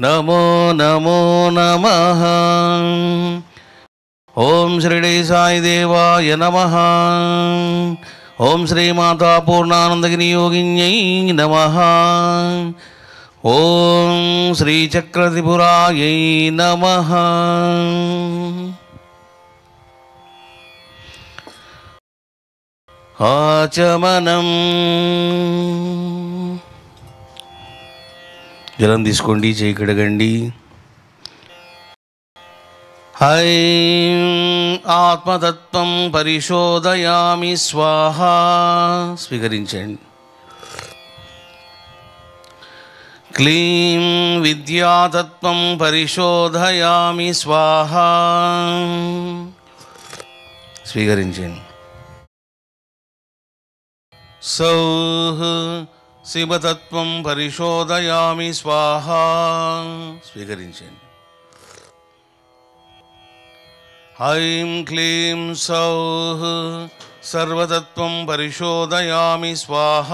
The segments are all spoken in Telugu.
నమో నమో నమః. ఓం శ్రీ సాయి దేవాయ నమః. ఓం శ్రీ మాతా పూర్ణానందగిరి యోగిన్యై నమః. ఓం శ్రీ చక్రత్రిపురాయై నమః. ఆచమనం. జలం తీసుకోండి, చేయి కడగండి. ఐం ఆత్మతత్వం పరిశోధయామి స్వాహ. స్వీకరించండి. క్లీం విద్యాతత్వం పరిశోధయామి స్వాహ. స్వీకరించండి. సౌః శివతత్వం పరిశోధయామి స్వాహ. స్వీకరించండి. ఐం క్లీం సౌః సర్వతత్వం పరిశోధయామి స్వాహ.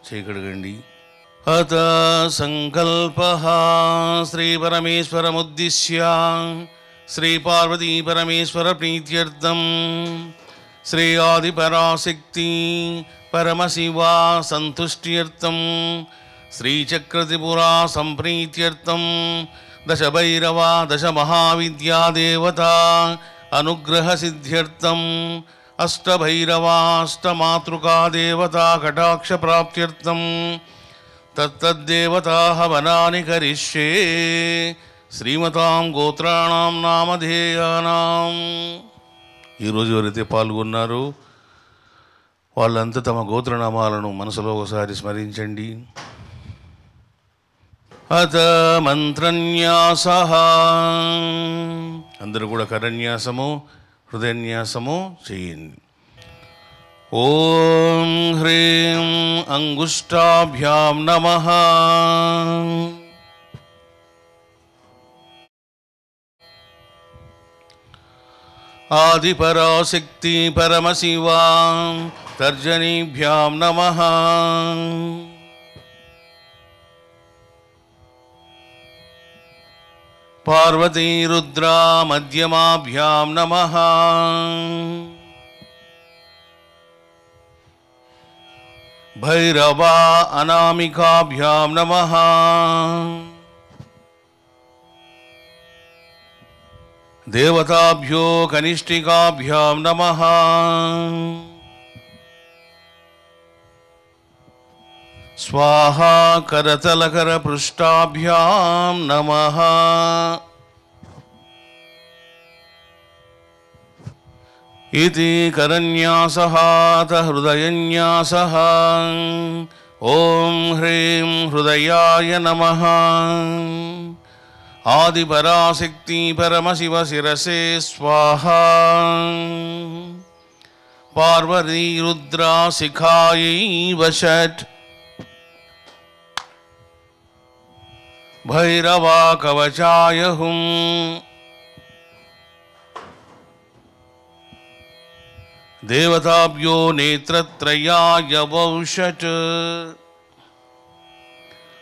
చేకడగండి. అత సంకల్పః శ్రీపరమేశ్వరముద్దిశ్య శ్రీపార్వతీపరమేశ్వర ప్రీత్యర్థం శ్రీ ఆదిపరాశక్తి పరమశివా సంతుష్ట్యర్థం శ్రీచక్రత్రిపురా సంప్రీత్యర్థం దశభైరవ దశమహావిద్యాదేవతా అనుగ్రహసిద్ధ్యర్థం అష్టభైరవాష్టమాతృకాదేవతా కటాక్షప్రాప్త్యర్థం తత్తద్దేవతా హవనాని కరిష్యే. శ్రీమతాం గోత్రాణం నామధేయానాం. ఈరోజు ఎవరైతే పాల్గొన్నారో వాళ్ళంతా తమ గోత్రనామాలను మనసులో ఒకసారి స్మరించండి. అత మంత్రన్యాసః. అందరూ కూడా కరన్యాసము హృదయన్యాసము చేయండి. ఓం హ్రీం అంగుష్టాభ్యాం నమః. ఆదిపరాశక్తి పరమశివా తర్జనీభ్యాం నమః. పార్వతీ రుద్రా మధ్యమాభ్యాం నమః. భైరవా అనామికాభ్యాం నమః. దేవతాభ్యో కనిష్ఠికాభ్యాం నమః. స్వాహా కరతలకరపృష్టాభ్యాం నమః. ఇతి కరన్యాసః అత హృదయన్యాసః. ఓం హ్రీం హృదయాయ నమః. ఆదిపరాశక్తి పరమశివ శిరసే స్వాహా. పార్వతీ రుద్రా శిఖాయై వషట్. భైరవా కవచాయ హుం. దేవతాభ్యో నేత్రత్రయాయ వౌషట్.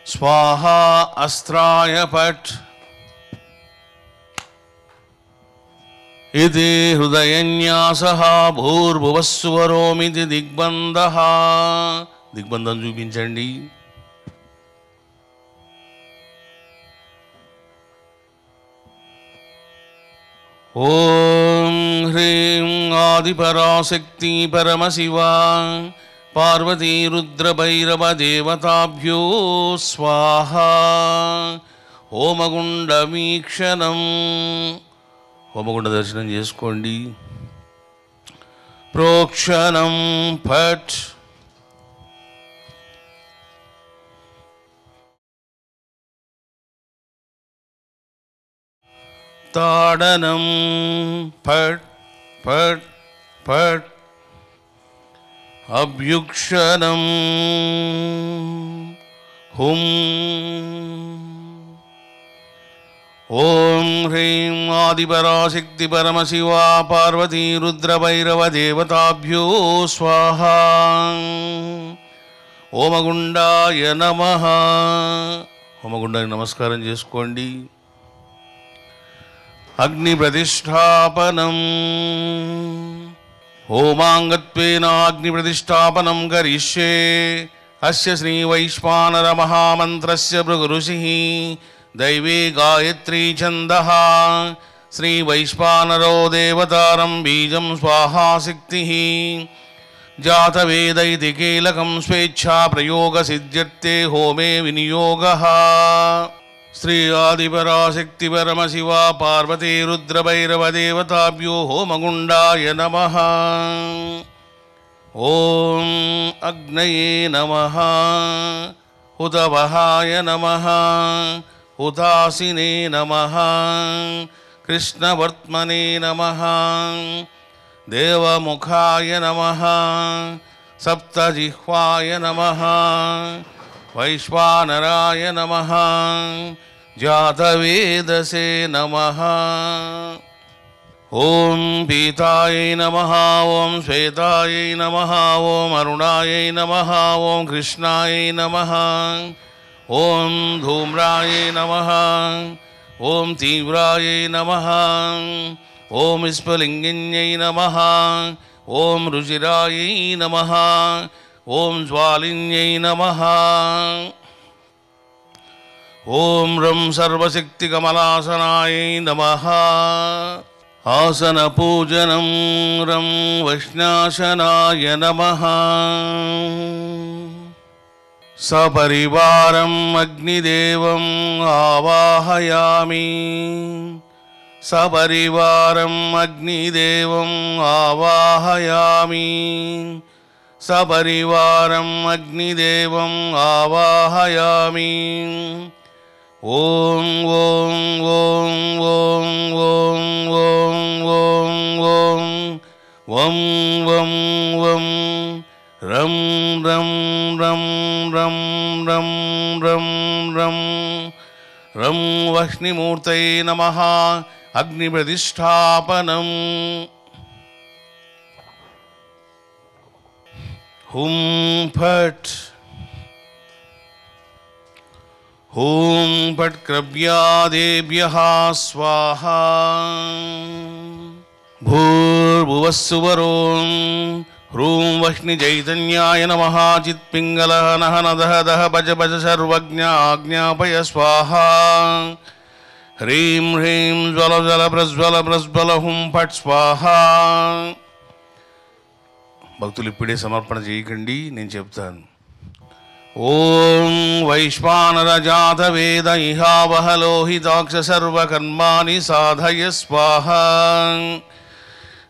స్వాహా అస్త్రాయ పట్. ఇది హృదయన్యాసః. భూర్భువస్సువరోమితి దిగ్బంధః. దిగ్బంధం చూపించండి. ఓం హ్రీం ఆదిపరాశక్తి పరమశివా పార్వతీ రుద్రభైరవ దేవతాభ్యో స్వాహా. హోమగుండమీక్షణం. హోమగుండ దర్శనం చేసుకోండి. ప్రోక్షణం ఫట్. తాడనం ఫట్ ఫట్ ఫట్. అభ్యుక్షణం హుం. ఓం హ్రీం ఆదిపరాశక్తి పరమశివా పార్వతీ రుద్రభైరవ దేవతాభ్యో స్వాహా. ఓమగుండాయ నమః. హోమగుండానికి నమస్కారం చేసుకోండి. అగ్ని ప్రతిష్టాపనం. హోమాంగత్వేన అగ్ని ప్రతిష్టాపనం కరిష్యే. అస్య శ్రీ వైశ్వానర మహామంత్రస్య భృగు ఋషిః దైవే గాయత్రీ ఛందః. శ్రీ వైశ్వానరో దేవతారం బీజం స్వాహాశక్తిః. జాతవేద ఇతి కీలకం స్వేచ్ఛా ప్రయోగ సిద్ధ్యర్థే హోమే వినియోగః. శ్రీ ఆదిపరాశక్తి పరమశివ పార్వతీ రుద్రభైరవ దేవతాభ్యో హోమగుండాయ నమః. ఓం అగ్నయే నమః. హుతవహాయ నమః. హుతాసినే నమః. కృష్ణవర్త్మనే నమః. దేవముఖాయ నమః. సప్తజిహ్వాయ నమః. వైశ్వానరాయ నమః. జాతవేదసే నమః. ఓం పీతాయై నమః. ఓం శ్వేతాయై నమః. ఓం అరుణాయై నమః. ఓం కృష్ణాయై నమః. ఓం ధూమ్రాయై నమః. ఓం తీవ్రాయై నమః. ఓం విశ్వలింగిన్యై నమః. ఓం రుచిరాయై నమః. ఓం జ్వాలిన్యై నమః. ఓం రం సర్వశక్తికమలాసనాయై నమః. ఆసన పూజనం రం వైష్ణాశనాయ నమః. సపరివారం అగ్నిదేవం ఆవాహయామి. సపరివారం అగ్నిదేవం ఆవాహయామి. సపరివారం అగ్నిదేవం ఆవాహయామి. ఓం ఓం ఓం ఓం ఓం ఓం ఓం ఓం వం వం వం రం రం రం రం రం రం రం రం వహ్నిమూర్తయే నమః. అగ్నిప్రతిష్టాపనం. హుం ఫట్. హూం ఫట్ క్రవ్యాదేభ్యః స్వాహా. భూర్భువస్సువరోం హ్రూం వహ్ని చైతన్యాయ నమః. చిత్పింగళః నః నదః దః భజ భజ సర్వజ్ఞ ఆజ్ఞాపయ స్వాహా. హ్రీం హ్రీం జ్వల జల ప్రజ్వల ప్రజ్వల హుం ఫట్ స్వాహా. భక్తులు ఇప్పుడే సమర్పణ చేయకండి, నేను చెప్తాను. ఓం వైశ్వానర జాతవేద ఇహావహలోహితాక్ష సర్వకర్మాణి సాధయ స్వాహా.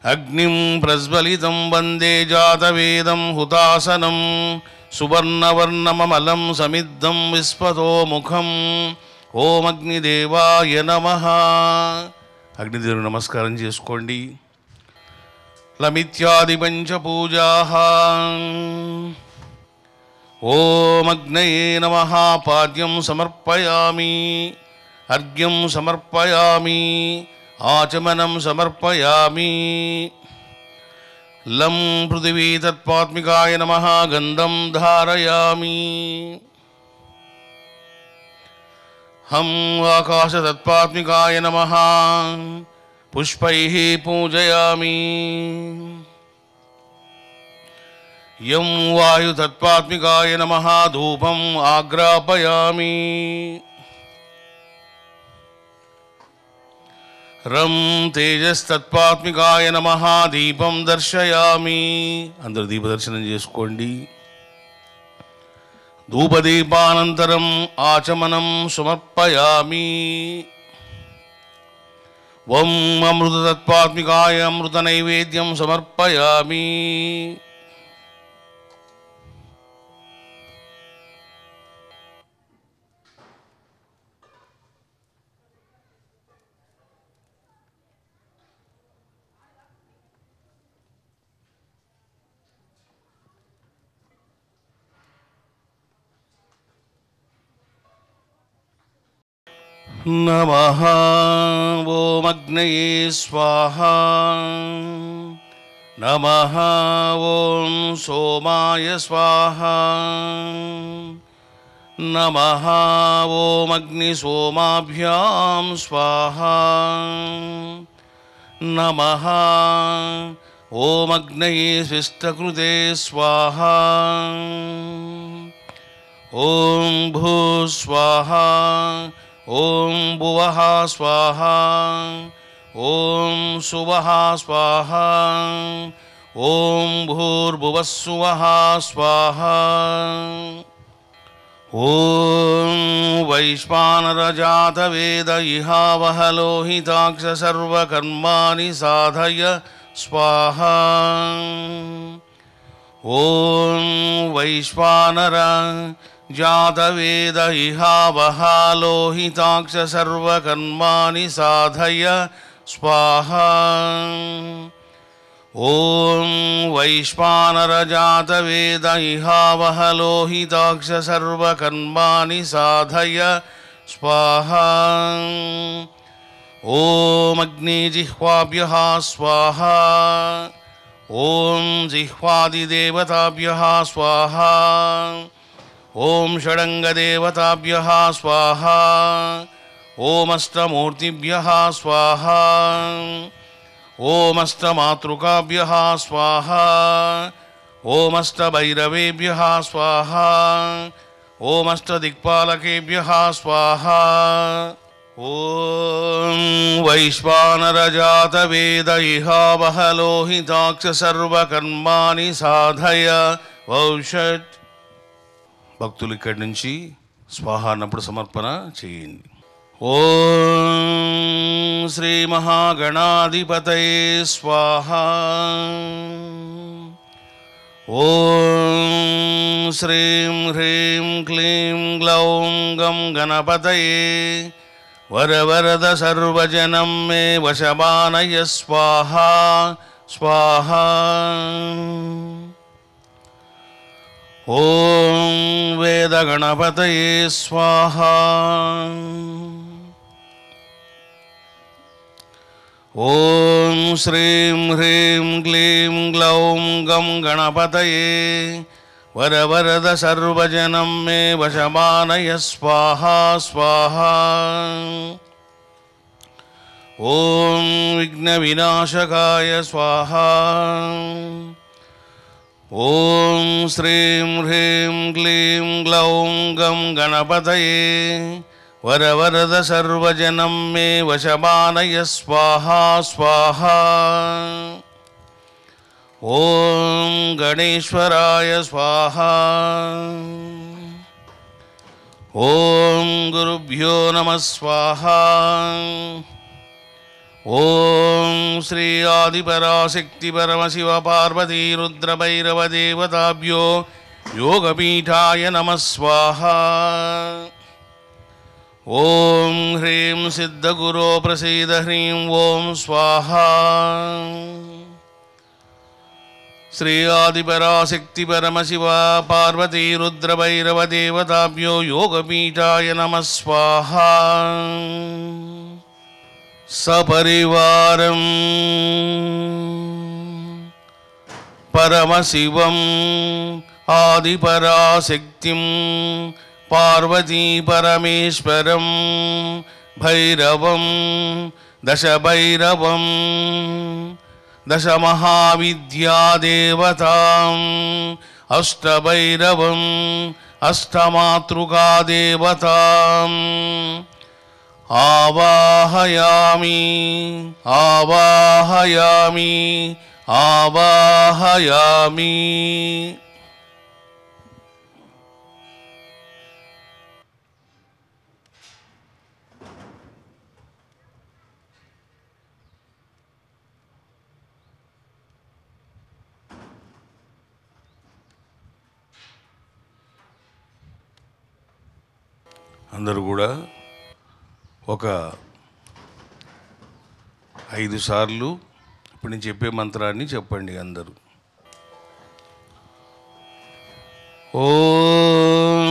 అగ్నిం ప్రజ్వలితం వందే జాతవేదం హుతాసనం. సువర్ణవర్ణమమలం సమిద్దం విస్పతో ముఖం. ఓం అగ్నిదేవాయ నమః. అగ్నిదేవుని నమస్కారం చేసుకోండి. లమిత్యాది పంచపూజాః. ఓం అగ్నయే నమః. పాద్యం సమర్పయామి. అర్ఘ్యం సమర్పయామి. ఆచమనం సమర్పయామి. లం పృథివీ తత్పాత్మికాయ నమః. గంధం ధారయామి. హం ఆకాశ తత్పాత్మికాయ నమః. పుష్పైః పూజయామి. యం వాయు తత్పాత్మికాయ నమః. ధూపం ఆగ్రాపయామి. రం తేజస్తత్పాత్మికాయ నమః. దీపం దర్శయామి. అందరూ దీపదర్శనం చేసుకోండి. ధూపదీపానంతరం ఆచమనం సమర్పయామి. వం అమృతతత్పాత్మికాయ అమృత నైవేద్యం సమర్పయామి. నమః. ఓం అగ్నయే స్వాహా. నమః. ఓం సోమాయ స్వాహ. నమః. ఓం అగ్నిసోమాభ్యాం స్వాహ. నమః. ఓం అగ్నయే స్విష్టకృతే స్వాహ. ఓం భూస్వాహ. ఓం భువః స్వాహ. ఓం సువః స్వాహ. ఓం భూర్భువస్సువః స్వాహ. ఓం వైశ్వానరజాతవేద ఇహావహ లోహితాక్ష సర్వకర్మాణి సాధయ స్వాహ. ఓం వైశ్వానర జాతవేద ఇహావహ లోహితాక్ష సర్వకర్మాణి సాధయ స్వాహ. ఓం వైశ్వానర జాతవేద ఇహావహ లోహితాక్ష సర్వకర్మాణి సాధయ స్వాహ. ఓం అగ్నిజిహ్వాభ్యః స్వాహ. ఓం జిహ్వాదిదేవతాభ్యః స్వాహ. ఓం షడంగదేవతాభ్యః స్వాహ. ఓమష్టమూర్తిభ్యః స్వాహ. ఓమష్టమాతృకాభ్యః స్వాహ. ఓమష్టభైరవేభ్యః స్వాహ. ఓమష్టదిక్పాలకేభ్యః స్వాహ. ఓం వైశ్వానరజాతవేద ఇహావహ లోహితాక్ష సర్వకర్మాణి సాధయ వౌషట్. భక్తులు ఇక్కడి నుంచి స్వాహ అన్నప్పుడు సమర్పణ చేయండి. ఓం శ్రీ మహాగణాధిపతయే స్వాహ. ఓం శ్రీం హ్రీం క్లీం గ్లౌం గం గణపతయే వరవరద సర్వజనం మే వశమానయ స్వాహ స్వాహ. ఓం వేదగణపతయే స్వాహ. ఓం శ్రీం హ్రీం క్లీం గ్లౌం గం గణపతయే వరవరద సర్వజనం మే వశమానయ స్వాహ స్వాహ. ఓం విఘ్న వినాశకాయ స్వాహ. ఓం శ్రీం హ్రీం క్లీం గ్లౌం గం గణపతయే వరవరద సర్వజనం మే వశమానయ స్వాహ స్వాహ. ఓం గణేశ్వరాయ స్వాహ. ఓం గురుభ్యో నమః స్వాహ. ఓం శ్రీ ఆదిపరాశక్తి పరమశివ పార్వతీ రుద్రభైరవ దేవతాభ్యో యోగపీఠాయ నమః స్వాహ. ఓం హ్రీం సిద్ధగురో ప్రసీద హ్రీం ఓం స్వాహ. శ్రీ ఆదిపరాశక్తి పరమశివ పార్వతీ రుద్రభైరవ దేవతాభ్యో యోగపీఠాయ నమః స్వాహ. సపరివారం పరమశివం ఆదిపరాశక్తిం పార్వతీ పరమేశ్వరం భైరవం దశభైరవం దశమహావిద్యాదేవతాం అష్టభైరవం అష్టమాతృకాదేవతాం ఆవాహయామి ఆవాహయామి ఆవాహయామి. అందరూ కూడా ఒక 5 సార్లు ఇప్పుడు నేను చెప్పే మంత్రాన్ని చెప్పండి అందరూ. ఓం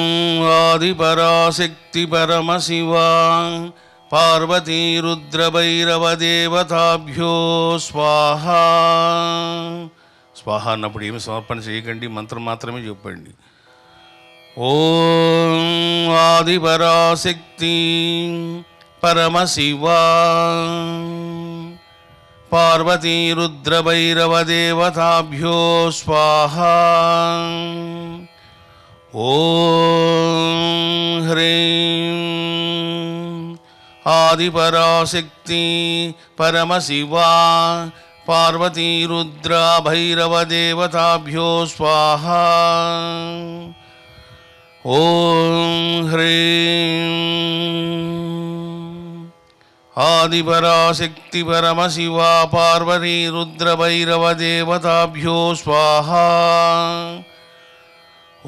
ఆదిపరాశక్తి పరమశివ పార్వతీ రుద్రభైరవదేవతాభ్యో స్వాహ. స్వాహ అన్నప్పుడు ఏమి సమర్పణ చేయకండి, మంత్రం మాత్రమే చెప్పండి. ఓం ఆదిపరాశక్తి పరమశివా పార్వతీ రుద్రభైరవదేవతాభ్యో స్వాహ. ఓం హ్రీం ఆదిపరాశక్తి పరమశివా పార్వతీ రుద్రభైరవదేవతాభ్యో స్వాహ. ఓం హ్రీం ఆదిపరాశక్తి పరమశివా పార్వతీ రుద్రభైరవదేవతాభ్యో స్వాహ.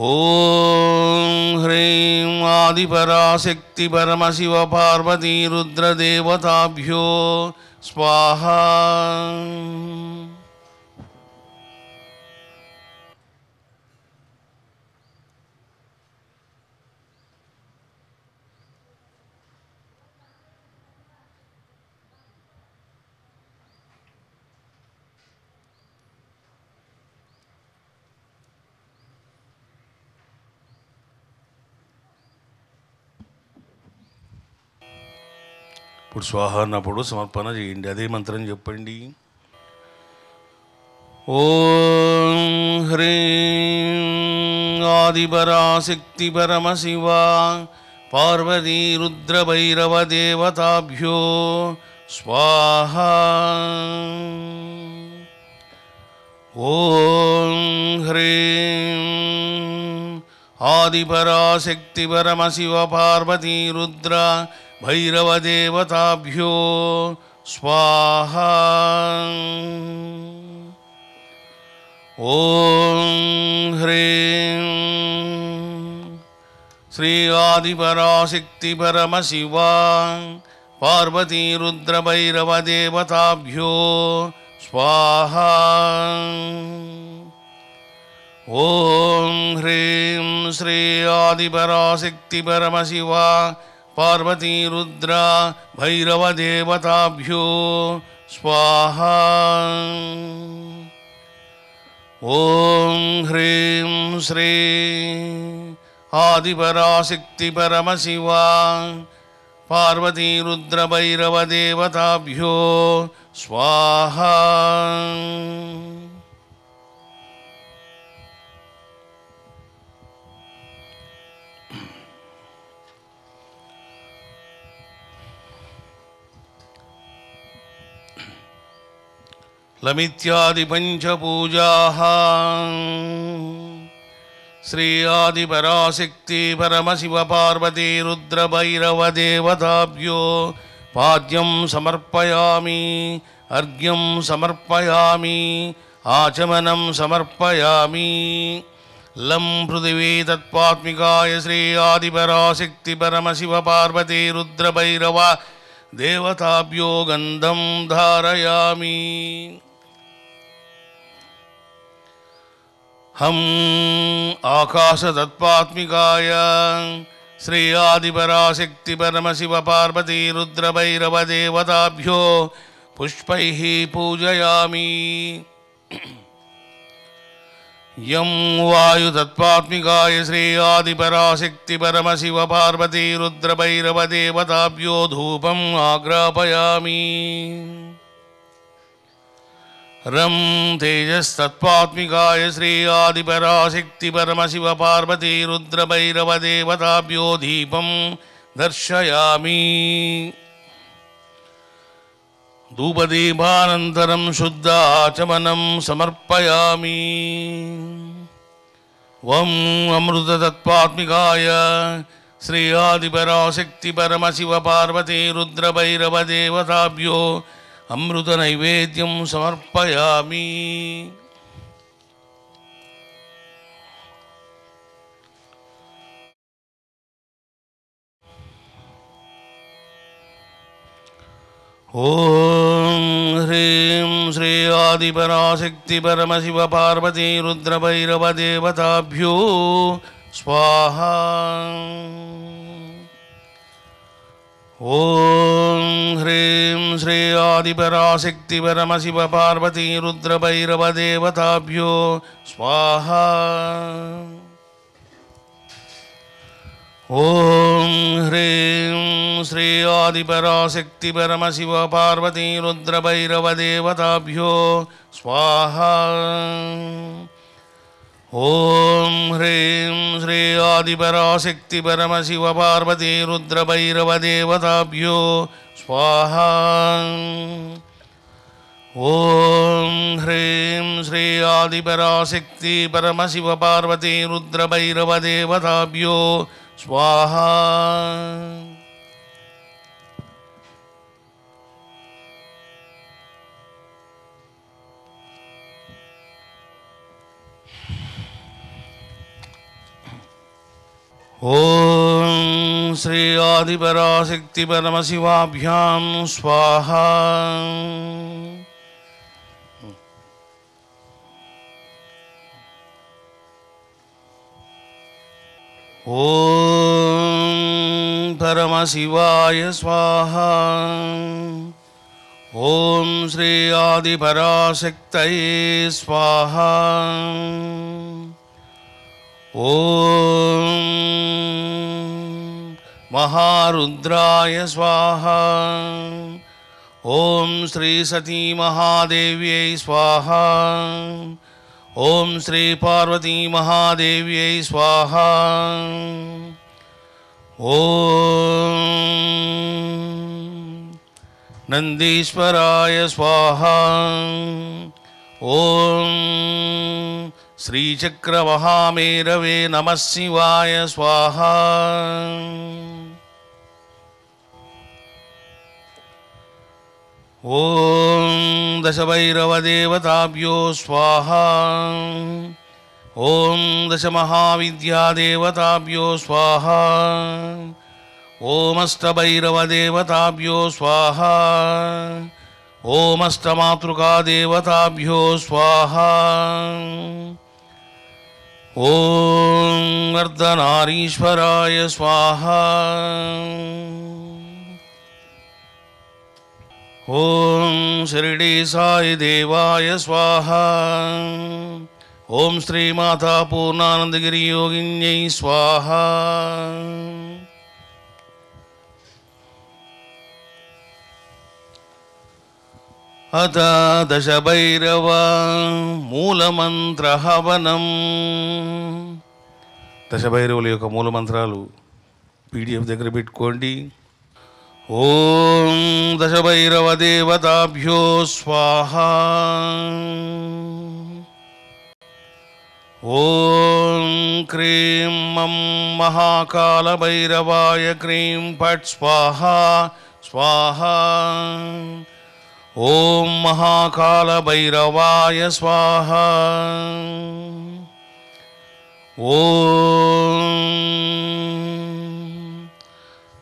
ఓం హ్రీం ఆదిపరాశక్తి పరమశివ పార్వతీ రుద్రదేవతాభ్యో స్వాహ. ఇప్పుడు స్వాహ అన్నప్పుడు సమర్పణ చేయండి, అదే మంత్రం చెప్పండి. ఓం హ్రీం ఆదిపరాశక్తి పరమశివా పార్వతీ రుద్రభైరవదేవతాభ్యో స్వాహ. ఓం హ్రీం ఆదిపరాశక్తి పరమశివ పార్వతీ రుద్ర భైరవదేవతాభ్యో స్వాహ. ఓం హ్రీం శ్రీ ఆదిపరాశక్తి పరమశివా పార్వతీ రుద్రభైరవదేవతాభ్యో స్వాహ. ఓం హ్రీం శ్రీ ఆదిపరాశక్తి పరమశివా పార్వతీ రుద్ర భైరవదేవతాభ్యో స్వాహ. ఓం హ్రీం శ్రీ ఆదిపరాశక్తి పరమశివా పార్వతీ రుద్రభైరవదేవతాభ్యో స్వాహ. లమిత్యాది పంచపూజాః శ్రీ ఆదిపరాశక్తి పరమశివ పార్వతీ రుద్రభైరవదేవతాభ్యో పాద్యం సమర్పయామి, అర్ఘ్యం సమర్పయామి, ఆచమనం సమర్పయామి. లం పృథివీ తత్పాత్మికాయ శ్రీ ఆదిపరాశక్తి పరమశివ పార్వతీ రుద్రభైరవ దేవతాభ్యో గంధం ధారయామి. హం ఆకాశతత్పాత్మికాయ శ్రీ ఆదిపరాశక్తి పరమశివ పార్వతీ రుద్రభైరవదేవతాభ్యో పుష్పైః పూజయామి. యం వాయుతత్పాత్మికాయ శ్రీ ఆదిపరాశక్తి పరమశివ పార్వతీ రుద్రభైరవదేవతాభ్యో ధూపం ఆగ్రాపయామి. రం తేజస్తత్పాత్మికాయ శ్రీ ఆదిపరాశక్తి పరమశివ పార్వతీ రుద్రభైరవదేవతాభ్యో దీపం దర్శయామి. ధూపదీపానంతరం శుద్ధాచమనం సమర్పయామి. వం అమృతతత్పాత్మికాయ శ్రీ ఆదిపరాశక్తి పరమశివ పార్వతీ రుద్రభైరవదేవతాభ్యో అమృత నైవేద్యం సమర్పయామి. ఓం హ్రీం శ్రీ ఆదిపరాశక్తి పరమశివ పార్వతీ రుద్రభైరవదేవతాభ్యో స్వాహ. ఓం హ్రీం శ్రీ ఆదిపరాశక్తి పరమశివ పార్వతీ రుద్రభైరవ దేవతాభ్యో స్వాహా. ఓం హ్రీం శ్రీ ఆదిపరాశక్తి పరమశివ పార్వతీ రుద్రభైరవ దేవతాభ్యో స్వాహా. ఓం హ్రీం శ్రీ ఆదిపరాశక్తి పరమశివ పార్వతీ రుద్రభైరవ దేవతాభ్యో స్వాహా. ఓం హ్రీం శ్రీ ఆదిపరాశక్తి పరమశివ పార్వతీ రుద్రభైరవ దేవతాభ్యో స్వాహా. ఓం శ్రీ ఆదిపరాశక్తి పరమశివాభ్యాం స్వాహా. ఓం పరమశివాయ స్వాహా. ఓం శ్రీ ఆదిపరాశక్తయే స్వాహా. ఓం మహారుద్రాయ స్వాహా. ఓం శ్రీ సతీ మహాదేవ్యై స్వాహా. ఓం శ్రీ పార్వతీ మహాదేవ్యై స్వాహా. ఓం నందీశ్వరాయ స్వాహా. ఓం శ్రీచక్రమహామేరవే నమః శివాయ స్వాహా. ఓం దశభైరవదేవతాభ్యో స్వాహా. ఓం దశమహావిద్యాదేవతాభ్యో స్వాహా. ఓమష్టభైరవదేవతాభ్యో స్వాహా. ఓమష్టమాతృకాదేవతాభ్యో స్వాహా. ఓం అర్ధనారీశ్వరాయ స్వాహా. ఓం షిరిడీ సాయి దేవాయ స్వాహా. ఓం శ్రీమాతా పూర్ణానందగిరి యోగిన్యై స్వాహా. అత దశభైరవ మూలమంత్రహవనం. దశభైరవుల యొక్క మూలమంత్రాలు PDF దగ్గర పెట్టుకోండి. ఓం దశభైరవదేవతాభ్యో స్వాహా. ఓం క్రీం మం మహాకాళభైరవాయ క్రీం ఫట్ స్వాహా స్వాహా. ఓం మహాకాళభైరవాయ స్వాహా. ఓం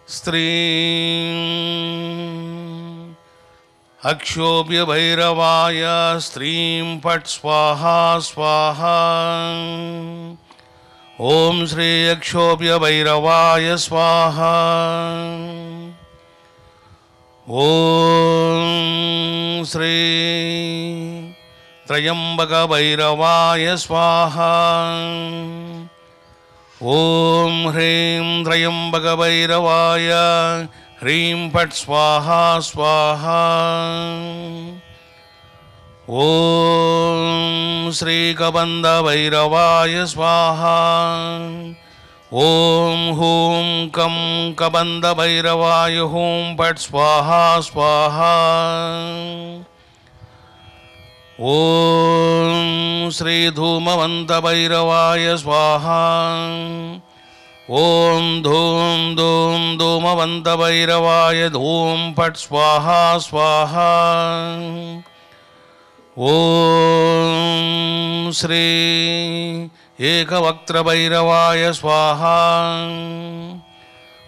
స్త్రీం అక్షోభ్యభైరవాయ స్త్రీం ఫట్ స్వాహా స్వాహా. ఓం శ్రీ అక్షోభ్యభైరవాయ స్వాహా. ఓం శ్రీ త్రయంబకభైరవాయ స్వాహా. ఓం హ్రీం త్రయంబకభైరవాయ హ్రీం ఫట్ స్వాహా స్వాహా. ఓం శ్రీకబంధభైరవాయ స్వాహా. ఓం హూం కం కబంధభైరవాయ హూం ఫట్ స్వాహా స్వాహా. ఓం శ్రీ ధూమవంతభైరవాయ స్వాహా. ఓం ధూం ధూం ధూమవంతభైరవాయ ధూం ఫట్ స్వాహా స్వాహా. ఓం శ్రీ ఏకవక్త్రభైరవాయ స్వాహా.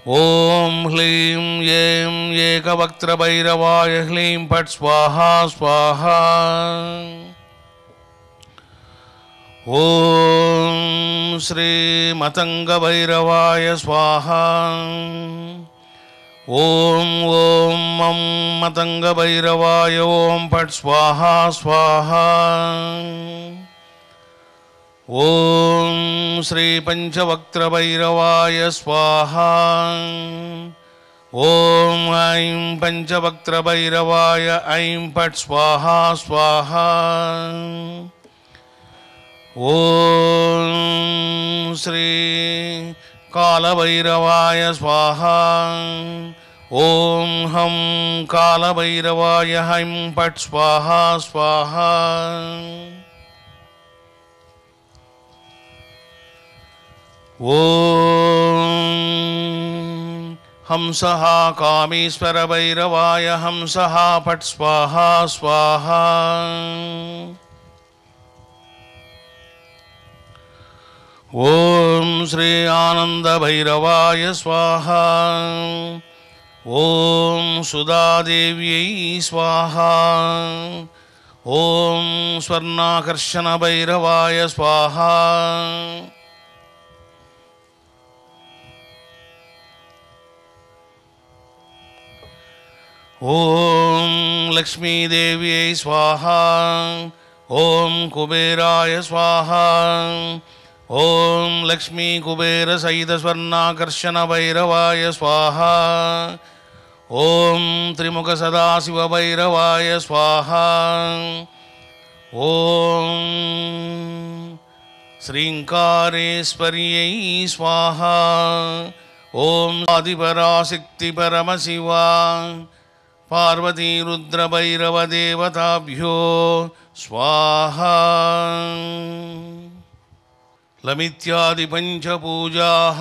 ఓం హ్లీం ఏం ఏకవక్త్రభైరవాయ హ్లీం ఫట్ స్వాహా స్వాహా. ఓం శ్రీ మతంగభైరవాయ స్వాహా. ఓం ఓం మం మతంగ భైరవాయ ఓం ఫట్ స్వాహా స్వాహా. ఓం శ్రీ పంచవక్త్ర భైరవాయ స్వాహా. ఓం ఐం పంచవక్త్ర భైరవాయ ఐం ఫట్ స్వాహా స్వాహా. ఓం శ్రీ కాలభైరవాయ స్వాహా. ఓం హం కాలభైరవాయ హైం ఫట్ స్వాహా స్వాహా. ఓం హంసః కామేశ్వర భైరవాయ హంసః ఫట్ స్వాహా స్వాహా. ఓం శ్రీ ఆనంద భైరవాయ స్వాహా. ఓం సుధాదేవ్యై స్వాహా. ఓం స్వర్ణాకర్షణ భైరవాయ స్వాహా. ఓం లక్ష్మీదేవ్యై స్వాహా. ఓం కుబేరాయ స్వాహా. ఓం లక్ష్మీ కుబేర సహిత స్వర్ణాకర్షణ భైరవాయ స్వాహా. ఓం త్రిముఖ సదాశివ భైరవాయ స్వాహా. ఓం శ్రీంకారేశ్వర్యై స్వాహా. ఓం ఆదిపరాశక్తి పరమశివా పార్వతీ రుద్ర భైరవ దేవతాభ్యో స్వాహా. లమిత్యాది పంచపూజాః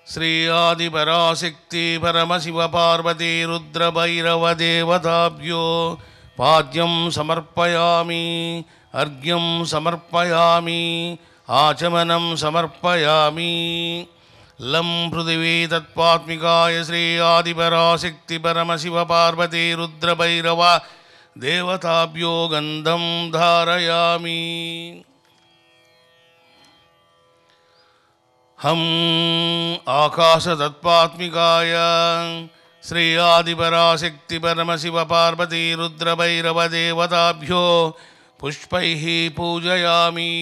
శ్రీ ఆదిపరాశక్తి పరమశివ పార్వతీ రుద్ర భైరవ దేవతాభ్యో పాద్యం సమర్పయామి, అర్ఘ్యం సమర్పయామి, ఆచమనం సమర్పయామి. లం పృథివీ తత్వాత్మికాయ శ్రీ ఆదిపరాశక్తి పరమశివ పార్వతీ రుద్ర భైరవ దేవతాభ్యో గంధం ధారయామి. హం ఆకాశతత్వాత్మికాయ శ్రీ ఆదిపరాశక్తి పరమశివ పార్వతీ రుద్ర భైరవ దేవతాభ్యో పుష్పైః పూజయామి.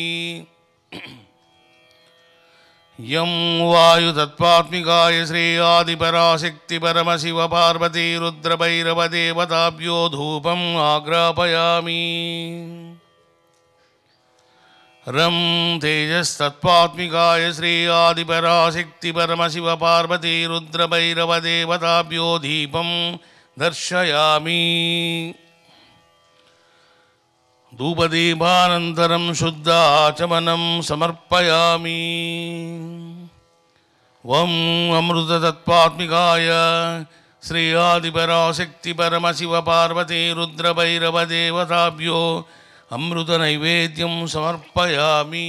యం వాయుతత్వాత్మికాయ శ్రీ ఆదిపరాశక్తి పరమశివ పార్వతీ రుద్ర భైరవ దేవతాభ్యో ధూపం ఆగ్రాపయామి. రం తేజస్తత్వాత్మికాయ శ్రీ ఆదిపరాశక్తి పరమశివ పార్వతీ రుద్ర భైరవ దేవతాభ్యో దీపం దర్శయామి. ధూపదీపానంతరం శుద్ధాచమనం సమర్పయామి. వం అమృతతత్వాత్మికాయ శ్రీ ఆదిపరాశక్తి పరమశివ పార్వతీ రుద్ర భైరవ దేవతాభ్యో అమృత నైవేద్యం సమర్పయామి.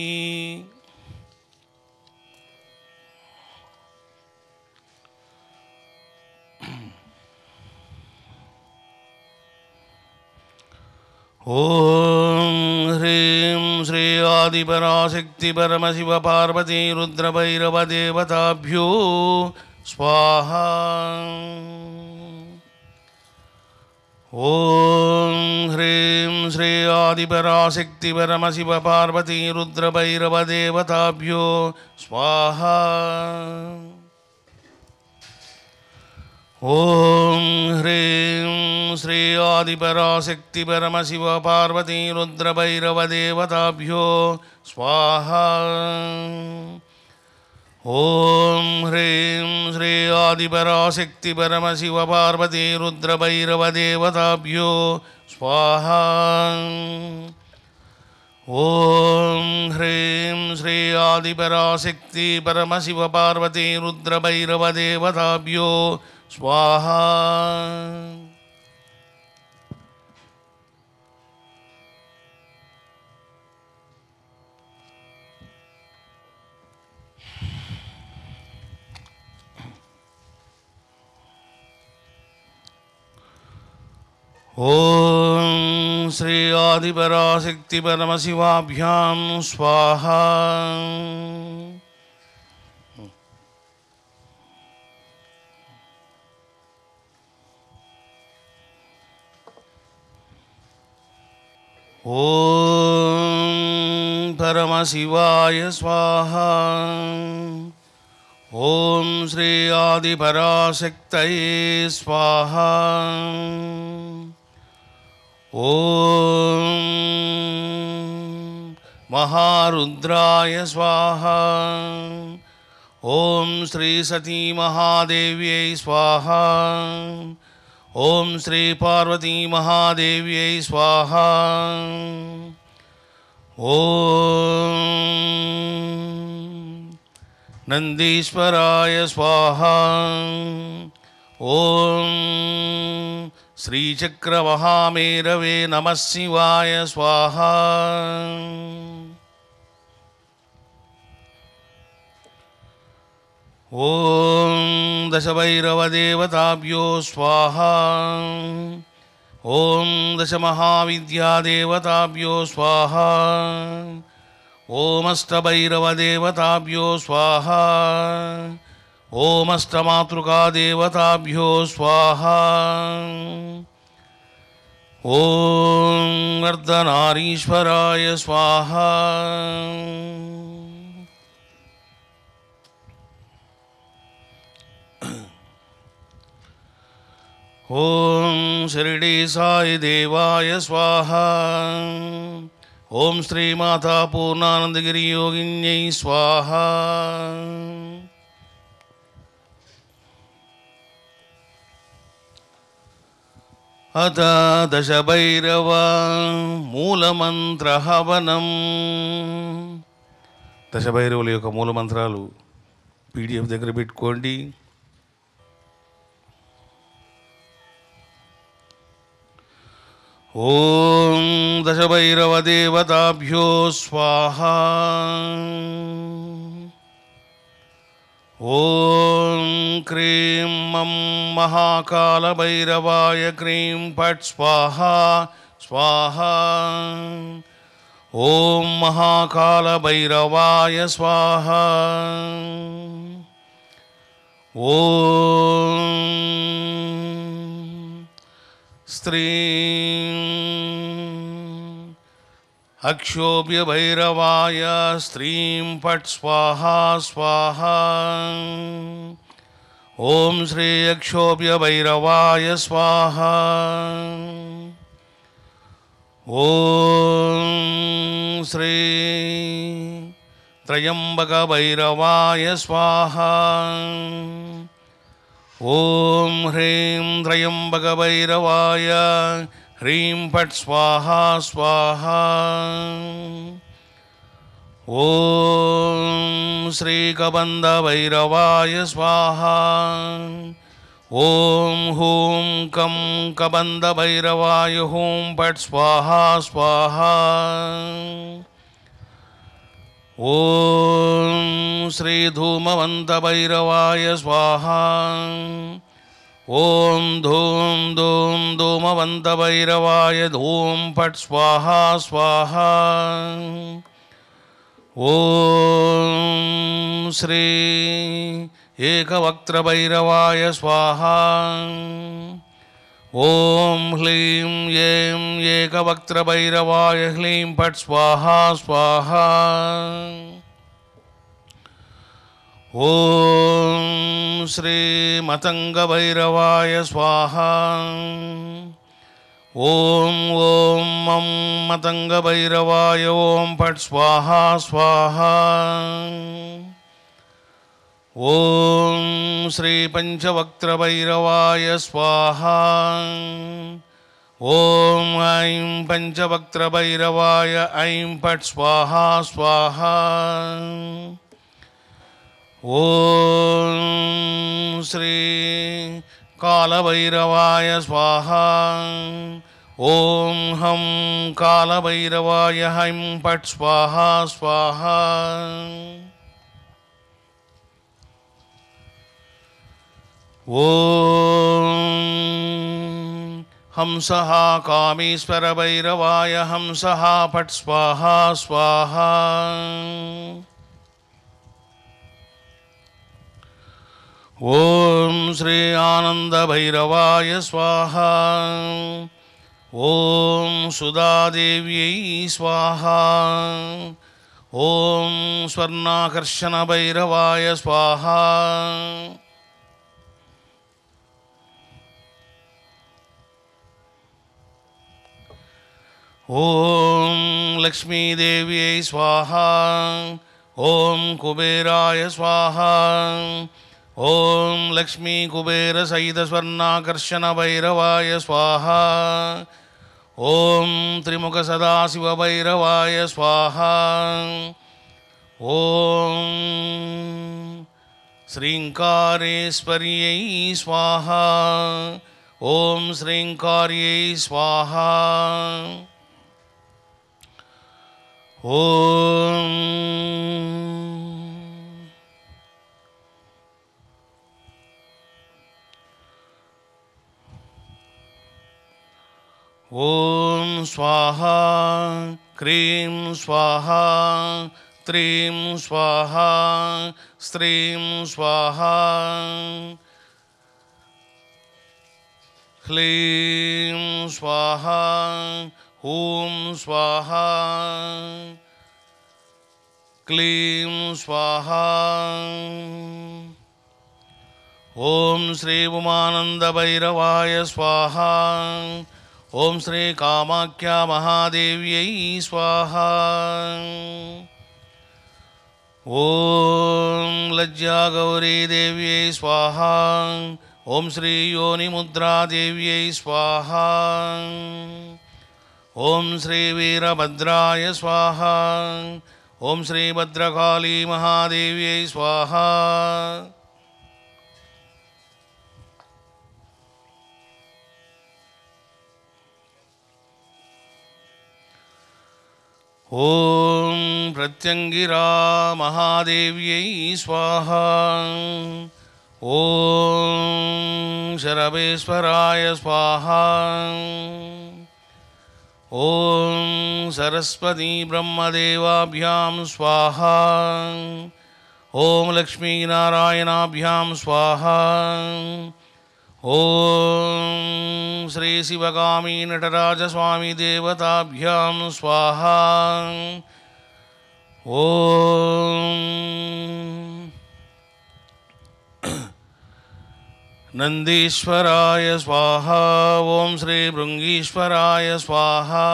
ఓం హ్రీం శ్రీ ఆదిపరాశక్తి పరమశివ పార్వతీ రుద్ర భైరవ దేవతాభ్యో స్వాహా. ఓం హ్రీం శ్రీ ఆదిపరాశక్తి పరమశివ పార్వతీ రుద్ర భైరవ దేవతాభ్యో స్వాహా. ఓం హ్రీం శ్రీ ఆదిపరాశక్తి పరమశివ పార్వతీ రుద్ర భైరవ దేవతాభ్యో స్వాహా. ఓం హ్రీం శ్రీ ఆదిపరాశక్తి పరమశివ పార్వతీ రుద్ర భైరవ దేవతాభ్యో స్వాహా. ఓం హ్రీం శ్రీ ఆదిపరాశక్తి పరమశివ పార్వతీ రుద్ర భైరవ దేవతాభ్యో స్వాహా. ఓం శ్రీ ఆదిపరాశక్తి పరమశివాభ్యాం స్వాహా. ఓం పరమశివాయ స్వాహ. ఓం శ్రీ ఆదిపరాశక్తయే స్వాహ. ఓం మహారుద్రాయ స్వాహ. ఓం శ్రీ సతీ మహాదేవ్యై స్వాహ. ఓం శ్రీ పార్వతీ మహాదేవ్యై స్వాహ. ఓం నందీశ్వరాయ స్వాహ. ఓం శ్రీచక్రమహామేరవే నమః శివాయ స్వాహ. ఓం దశభైరవదేవతాభ్యో స్వాహ. ఓం దశమహావిద్యాదేవతాభ్యో స్వాహ. ఓమష్టభైరవదేవతాభ్యో స్వాహ. ఓమష్టమాతృకాదేవతాభ్యో స్వాహ. ఓం అర్ధనారీశ్వరాయ స్వాహ. ఓం షిరిడీ సాయి దేవాయ స్వాహ. ఓం శ్రీమాతా పూర్ణానందగిరి యోగిన్యై స్వాహ. అత దశభైరవ మూలమంత్రహవనం. దశభైరవుల యొక్క మూలమంత్రాలు పీడిఎఫ్ దగ్గర పెట్టుకోండి. ఓం దశభైరవదేవతాభ్యో స్వాహ. ఓం క్రీం మం మహాకాళభైరవాయ క్రీం ఫట్ స్వాహ స్వాహ. ఓం మహాకాళభైరవాయ స్వాహ. ఓం స్త్రీం అక్షోభ్యభైరవాయ స్త్రీం ఫట్ స్వాహ స్వాహ. ఓం శ్రీ అక్షోభ్యభైరవాయ స్వాహ. ఓం శ్రీ త్రయంబకభైరవాయ స్వాహ. ఓం హ్రీం త్రయంబకభైరవాయ హ్రీం ఫట్ స్వాహ స్వాహ. ఓం శ్రీకబంధభైరవాయ స్వాహ. ఓం హూం కం కబంధభైరవాయ హూం ఫట్ స్వాహ స్వాహ. ఓం శ్రీ ధూమవంతభైరవాయ స్వాహ. ఓం ధూం ధూం ధూమవంతభైరవాయ ధూం ఫట్ స్వాహ స్వాహ. ఓం శ్రీ ఏకవక్త్రభైరవాయ స్వాహ. ఓం హ్లీం ఏం ఏకవక్త్రభైరవాయ హ్లీం ఫట్ స్వాహ స్వాహ. ఓం శ్రీ మతంగభైరవాయ స్వాహ. ఓం ఓం మం మతంగభైరవాయ ఓం ఫట్ స్వాహ స్వాహ. ఓం శ్రీ పంచవక్త్రభైరవాయ స్వాహ. ఓం ఐం పంచవక్త్రభైరవాయ ఐం ఫట్ స్వాహ స్వాహ. ఓం శ్రీ కాళభైరవాయ స్వాహ. ఓం హం కాళభైరవాయ హైం ఫట్ స్వాహ స్వాహ. ఓం హంసః కామేశ్వరభైరవాయ హంసః ఫట్ స్వాహ స్వాహ. ఓం శ్రీ ఆనందభైరవాయ స్వాహ. ఓం సుధాదేవ్యై స్వాహా. ఓం స్వర్ణాకర్షణ భైరవాయ స్వాహా. ఓం లక్ష్మీదేవ్యై స్వాహా. ఓం కుబేరాయ స్వాహా. ఓం లక్ష్మీ కుబేర సహిత స్వర్ణాకర్షణ భైరవాయ స్వాహా. ఓం త్రిముఖ సదాశివ భైరవాయ స్వాహా. ఓం శ్రీంకారేశ్వర్యై స్వాహా. ఓం శ్రీంకార్యై స్వాహా. ఓం ఓం స్వాహా క్రీం స్వాహా త్రీం స్వాహా స్త్రీం స్వాహా హ్లీం స్వాహా ఓం స్వాహా క్లీం స్వాహా. ఓం శ్రీ ఉమానంద భైరవాయ స్వాహా. ఓం శ్రీ కామాఖ్యా మహాదేవ్యై స్వాహా. ఓం లజ్జా గౌరీదేవ్యై స్వాహా. ఓం శ్రీ యోనిముద్రాదేవ్యై స్వాహా. ఓం శ్రీ వీరభద్రాయ స్వాహా. ఓం శ్రీ భద్రకాళీ మహాదేవ్యై స్వాహా. ఓం ప్రత్యంగిరా మహాదేవ్యై స్వాహా. ఓం శరభేశ్వరాయ స్వాహా. ఓం సరస్వతీ బ్రహ్మదేవాభ్యాం స్వాహా. ఓం లక్ష్మీనారాయణాభ్యాం స్వాహా. ఓం శ్రీ శివగామీ నటరాజస్వామి దేవతాభ్యాం స్వాహా. ఓం నందీశ్వరాయ స్వాహా. ఓం శ్రీ భృంగీశ్వరాయ స్వాహా.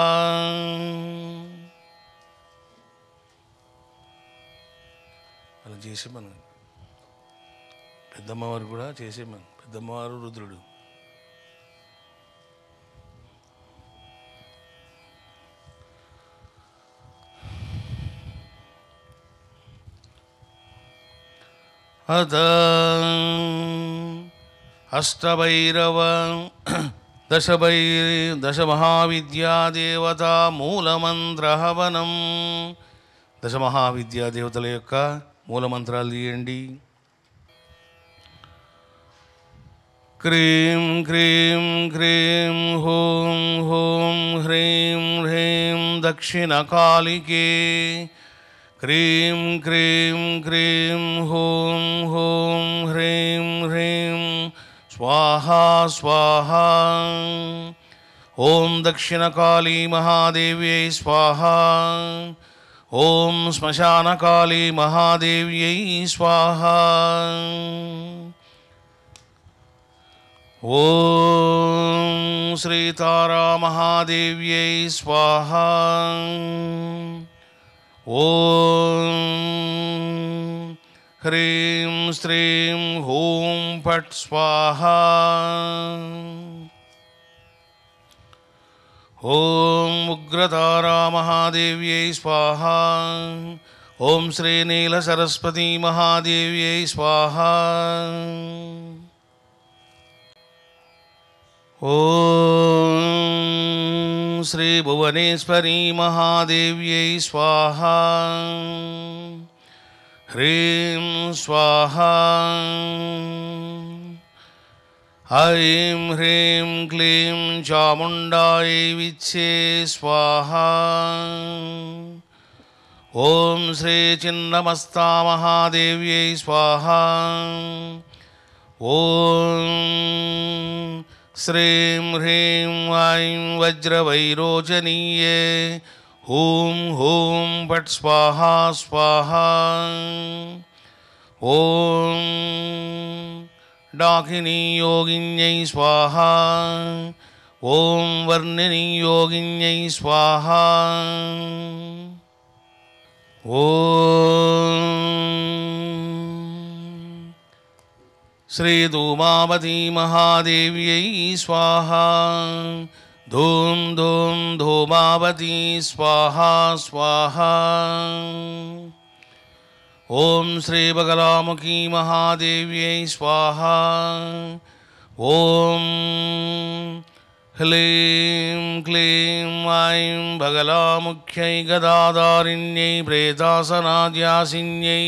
అలా చేసి మనం పెద్దమ్మవారు కూడా చేసేమని. పెద్దమ్మవారు రుద్రుడు. అత అష్టభైరవ దశమహావిద్యాదేవతా మూలమంత్రహవనం. దశమహావిద్యాదేవతల యొక్క మూలమంత్రాలు తీయండి. క్రీం క్రీం క్రీం హోం హోం హ్రీం హ్రీం దక్షిణకాళికే. క్రీం క్రీం క్రీం హోం హోం హ్రీం హ్రీం స్వాహా స్వాహా. ఓం దక్షిణకాళీ మహాదేవ్యై స్వాహా. ఓం శ్మశానకాళీ మహాదేవ్యై స్వాహా. ఓం శ్రీతారా మహాదేవ్యై స్వాహా. ఓం హ్రీం శ్రీం హూం ఫట్ స్వాహా. ఓం ఉగ్రతారా మహాదేవ్యై స్వాహా. ఓం శ్రీ నీల సరస్వతీ మహాదేవ్యై స్వాహా. ఓం శ్రీ భువనేశ్వరీ మహాదేవ్యై స్వాహా. హ్రీం స్వాహా. ఐం హ్రీం క్లీం చాముండాయై విచ్చే స్వాహా. ఓం శ్రీ చిన్నమస్తా మహాదేవ్యై స్వాహా. ఓం श्रीं ह्रीं वाईं वज्रवैरोचनीये हूं हूं फट् स्वाहा स्वाहा ॐ डाकिनी योगिन्यै स्वाहा ॐ वर्णिनी योगिन्यै स्वाहा ॐ श्री धूमावती महादेव्यै स्वाहा धूम धूम धूमावती स्वाहा स्वाहा ओम श्री बगलामुखी महादेव्यै स्वाहा ओम ह्लीं क्लीं ऐं बगलामुख्यै गदाधारिण्यै प्रेतासनाद्यासिन्यै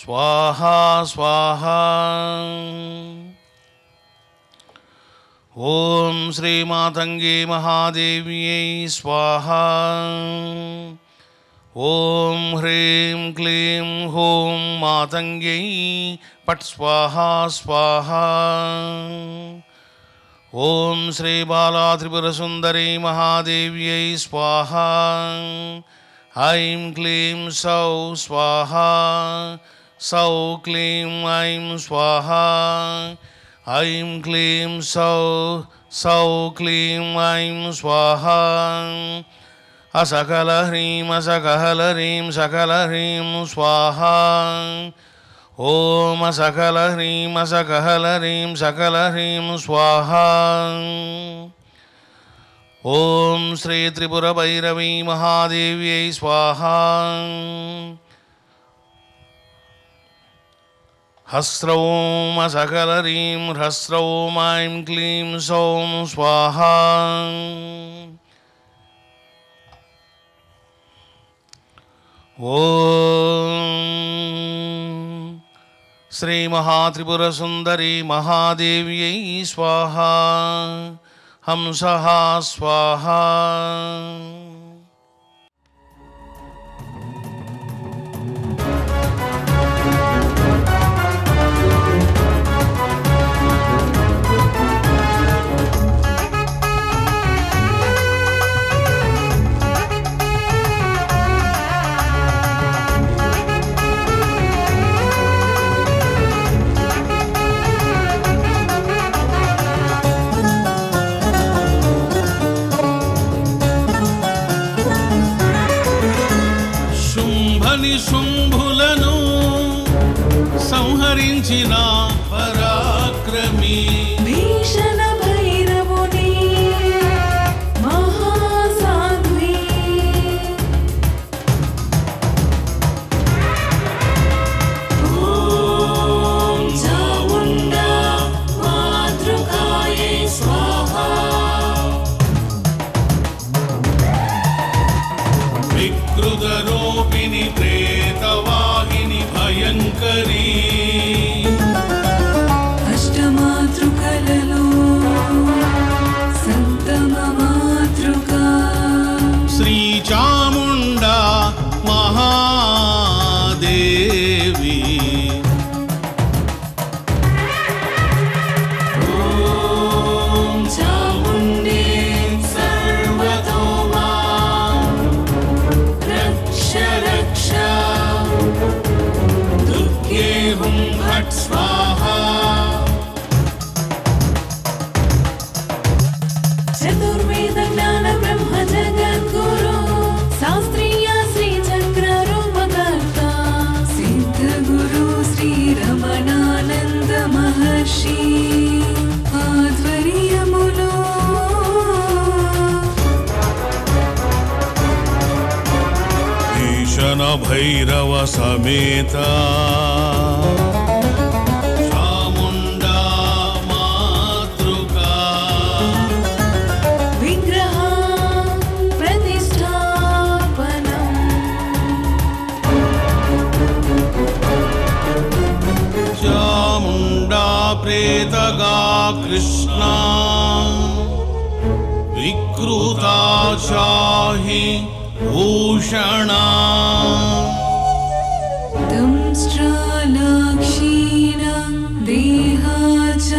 स्वाहा स्वाहा ओम श्री मातंगे महादेव्यै स्वाहा ओम ह्रीं क्लीं हूं मातंग्यै पट् स्वाहा स्वाहा ओम श्री बाला त्रिपुरसुंदरी महादेव्यै स्वाहा ऐं क्लीं सौः स्वाहा सौः क्लीं ऐं स्वाहा ऐं क्लीं सौः सौः क्लीं ऐं स्वाहा असकल ह्रीं सकल ह्रीं स्वाहा ओम सकल ह्रीं सकल ह्रीं स्वाहा ओम श्री त्रिपुर भैरवी महादेव्यै स्वाहा हस्रौं सकल ह्रीं ह्रस्रौं ऐं क्लीं सौं स्वाहा ओम श्री महात्रिपुरसुंदरी महादेव्यै स्वाहा हंसः स्वाहा శుంభులను సంహరించిన పరాక్రమి భీషణ భైరవుని మహాసాధ్వి ఓం చాముండా మాతృకాయై స్వాహా వికృతరూపిణి ప్రేతవాహిని భయంకరీ అష్టమాతృకలలో సంతమ మాతృకా శ్రీ చాముండా మహాదేవి ఓం చాముండే సర్వతోమా రక్ష రక్ష దుర్గే హుం ఫట్ స్వాహా చతుర్వేద జ్ఞాన బ్రహ్మ జగద్గురు శాస్త్రీయ శ్రీ చక్ర రూపకర్త సిద్ధ గురు శ్రీ రమణానంద మహర్షి ఆధ్వర్యములో భీషణ భైరవ సమేత చాముండా మాతృకా విగ్రహ ప్రతిష్టాపనం చాముండా ప్రేతగా కృష్ణ వికృతా చాహి భూషణ దంష్ట్రాలాక్షీణ దేహాచ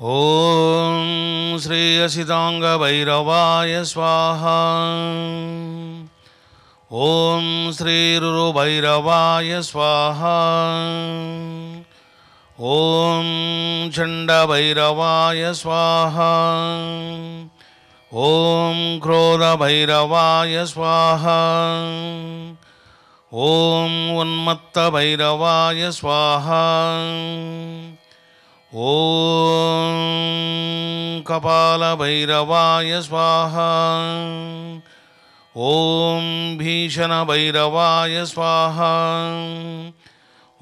ఓం శ్రీ అసితాంగభైరవాయ స్వాహ. ఓం శ్రీ రురుభైరవాయ స్వాహ. ఓం చండభైరవాయ స్వాహ. ఓం క్రోధభైరవాయ స్వాహ. ఓం ఉన్మత్తభైరవాయ స్వాహ. ఓం కపాలభైరవాయ స్వాహ. ఓం భీషణభైరవాయ స్వాహ.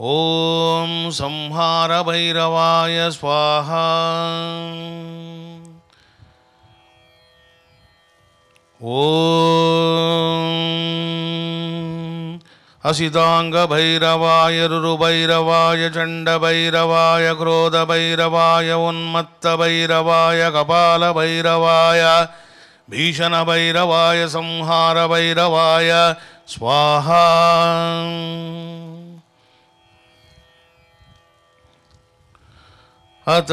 ఓం సంహారభైరవాయ స్వాహ. ఓం అసితాంగభైరవాయ రురుభైరవాయ చండభైరవాయ క్రోధభైరవాయ ఉన్మత్తభైరవాయ కపాలభైరవాయ భీషణభైరవాయ సంహారభైరవాయ స్వాహ. అత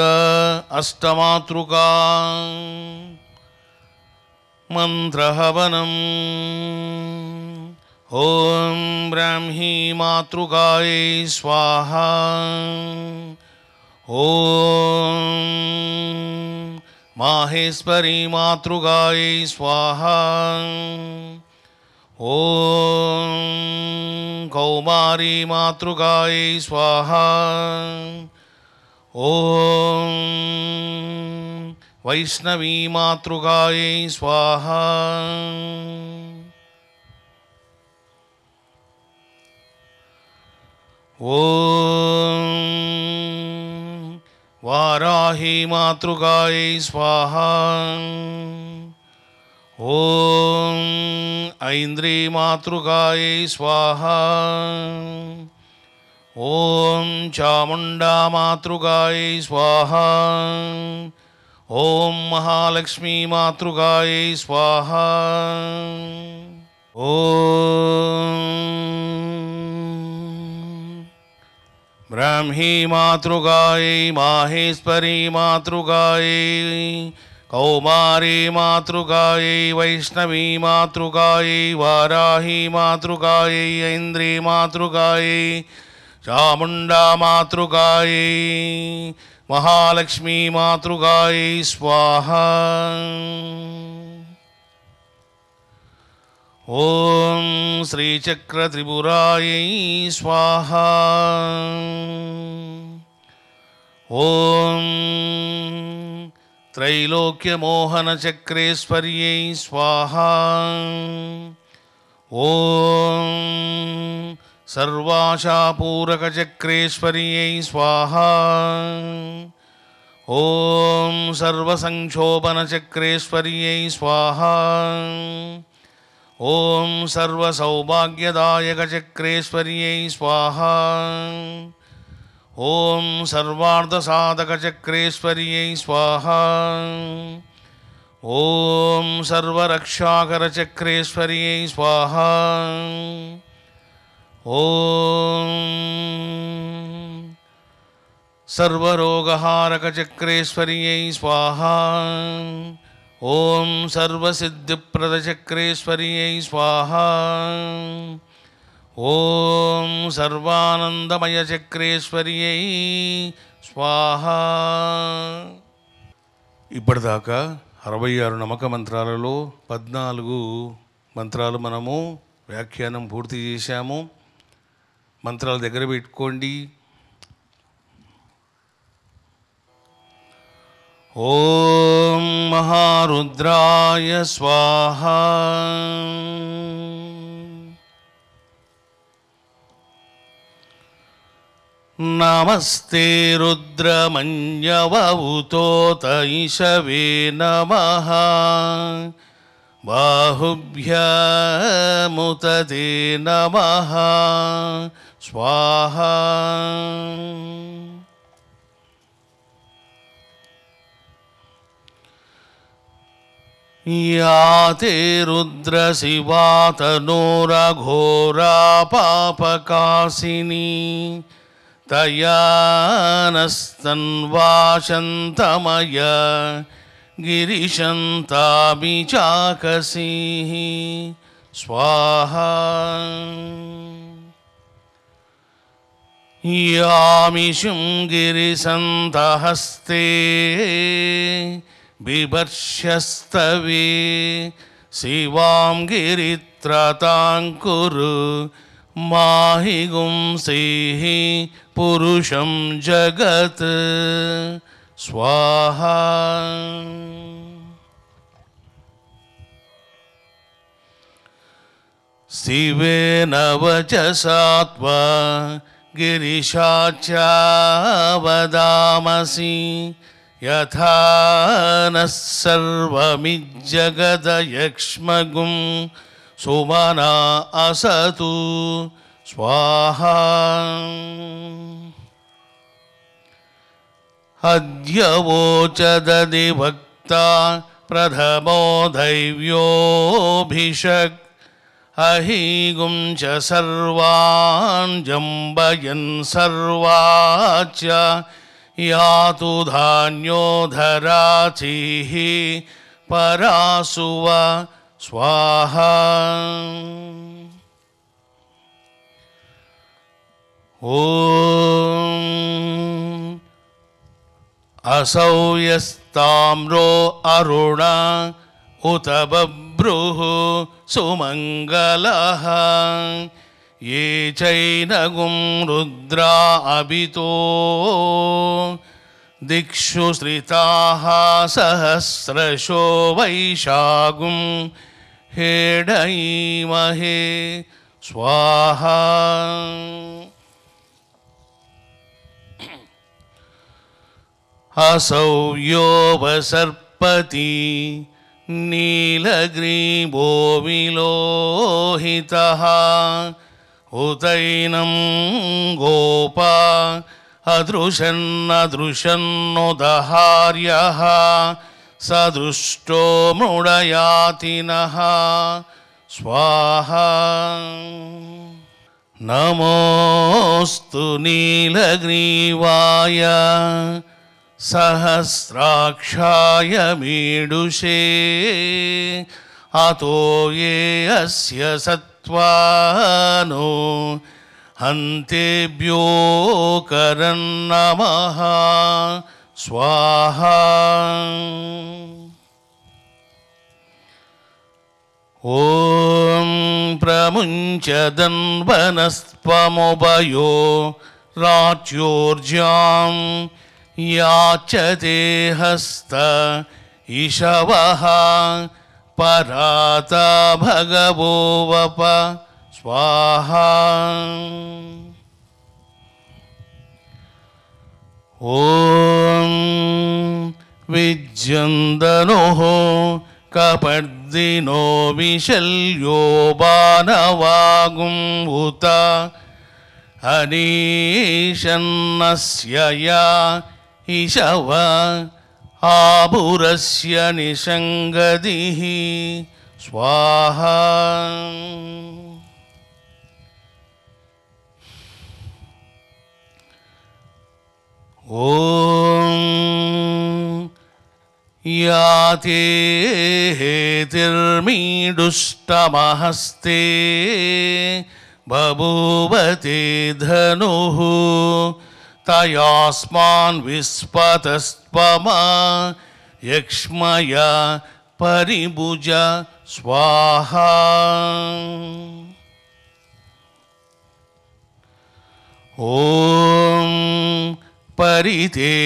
అష్టమాతృకా మంత్రహవనం. ఓం బ్రాహ్మీ మాతృకాయై స్వాహ. ఓం మాహేశ్వరీ మాతృకాయై స్వాహ. ఓం కౌమారీ మాతృకాయై స్వాహ. ఓం వైష్ణవీ మాతృకాయై స్వాహ. ఓం వారాహీ మాతృకాయై స్వాహ. ఓం ఐంద్రీ మాతృకాయై స్వాహ. ఓం చాముండా మాతృకాయై స్వాహ. ఓం మహాలక్ష్మీ మాతృకాయై స్వాహ. ఓం బ్రాహ్మీ మాతృకాయై మాహేశ్వరీ మాతృకాయై కౌమారీ మాతృకాయై వైష్ణవీ మాతృకాయై వారాహీ మాతృకాయై ఐంద్రీ మాతృకాయై చాముండా మాతృకాయై మహాలక్ష్మీ మాతృకాయై స్వాహ. ఓం శ్రీచక్రత్రిపురాయై స్వాహ. ఓం త్రైలోక్యమోహనచక్రేశ్వర్యై స్వాహ. ఓం సర్వాశాపూరకచక్రేశ్వర్యై స్వాహ. ఓం సర్వసంక్షోభనచక్రేశ్వర్యై స్వాహ. ఓం సర్వసౌభాగ్యదాయకచక్రేశ్వర్యై స్వాహ. ఓం సర్వార్థసాధకచక్రేశ్వర్యై స్వాహ. ఓం సర్వరక్షాకరచక్రేశ్వర్యై స్వాహ. ఓం సర్వరోగహారకచక్రేశ్వర్యై స్వాహ. ఓం సర్వసిద్ధిప్రదచక్రేశ్వర్యై స్వాహ. ఓం సర్వానందమయచక్రేశ్వర్యై స్వాహ. ఇప్పటిదాకా 66 నమక మంత్రాలలో 14 మంత్రాలు మనము వ్యాఖ్యానం పూర్తి చేశాము. మంత్రాల దగ్గర పెట్టుకోండి. ఓం మహారుద్రాయ స్వాహ. నమస్తే రుద్రమన్యవవుతోత ఈశవే నమః. బాహుభ్యముతతే నమః స్వాహ. యాతే రుద్ర శివాతనోరఘోరా పాపకాశిని तयानस्तन्वाशन्तमय गिरिशन्तामि चाकसीः स्वाहा यामिषुं गिरिसन्तहस्ते बिभर्ष्यस्तवे शिवां गिरित्रतां कुरु माहि गुंसीः पुरुषं जगत् स्वाहा शिवेन वचसा त्वा गिरिशाच्या वदामसि यथा नः सर्वमिज्जगदयक्ष्मगुं सुमना असतु स्वाहा अद्य वोचदधिवक्ता प्रथमो दैव्योऽभिषक् अहीगुं च सर्वान् जम्बयन् सर्वाच्च यातु धान्योधराचिः परासुव स्वाहा ॐ असौ यस्ताम्रो अरुण उत बभ्रुः सुमङ्गलः ये चैनगुं रुद्रा अभितो दिक्षु श्रिताः सहस्रशो वैशागुं हेडयीमहे स्वाहा असौ यो वसर्पति नीलग्रीवो विलोहितः उतैनं गोपा अदृशन्नदृशन्नुदहार्यः सदृष्टो मृडयातिनः स्वाहा नमोऽस्तु नीलग्रीवाय सहस्राक्षाय मीडुषे अतो ये अस्य सत्त्वानो हन्तेभ्यो करन्नमः स्वाहा ॐ प्रमुञ्चदन्वनस्त्वमुभयो राच्योर्जां याचते हस्त ईशवः पराता भगवो वप स्वाहा ॐ विज्यन्दनुः कपर्दिनो विशल्यो बाणवागुं उत अनीशन्नस्य या ईशव आभुरस्य निषङ्गदिः स्वाहा ॐ याते हेतिर्मीडुष्टमहस्ते बभूवते धनुः तयास्मान् विस्पतस्त्वमा यक्ष्मय परिभुज स्वाहा ॐ परितेदन्वनो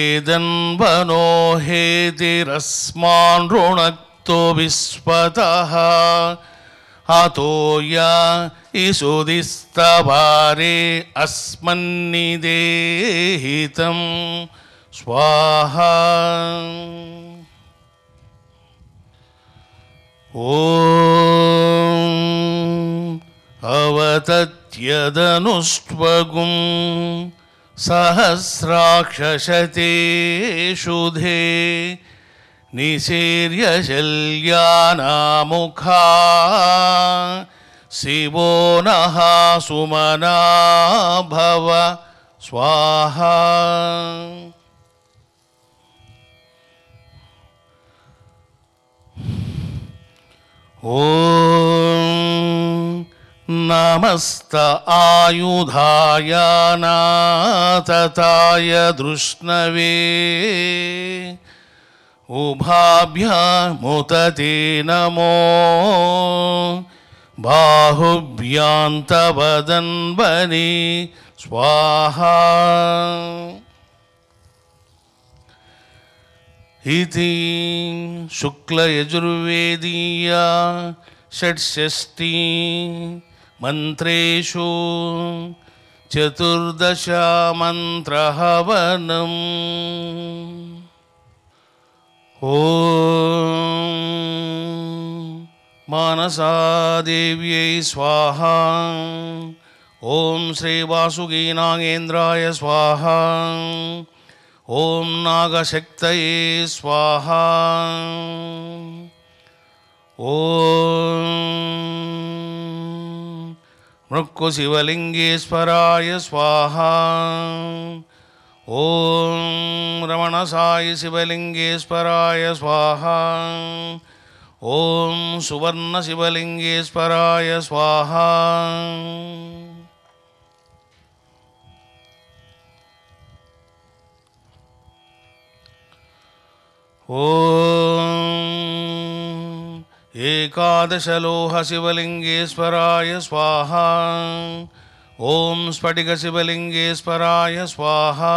हेतिरस्मान् ऋणक्तो विस्पतः अतो या इसुदिस्तवारे अस्मन्निदेहितं स्वाहा ॐ अवतत्यदनुष्वगुं सहस्राक्षशते शुधे निशीर्य शल्यानामुखा शिवो नः सुमना भव స్వాహా. ఓం నమస్త ఆయుధాయ నాతతాయ దృష్ణవే ఉభాభ్యాముతతే నమో బాహుభ్యాంతవదన్వని స్వాహా. ఇతి శుక్లయజుర్వేదీయా షట్షష్ఠీ మంత్రేషు చతుర్దశ మంత్రహవనం. ఓం మానసాదేవ్యై స్వాహా. ఓం శ్రీ వాసుకీ నాగేంద్రాయ స్వాహా. ఓం నాగశక్తయే స్వాహా. ఓం మృక్కుశివలింగేశ్వరాయ స్వాహా. ఓం రమణసాయి శివలింగేశ్వరాయ స్వాహా. ఓం సువర్ణశివలింగేశ్వరాయ స్వాహా. ఓం ఏకాదశలోహశివలింగేశ్వరాయ స్వాహా. ఓం స్ఫటికశివలింగేశ్వరాయ స్వాహా.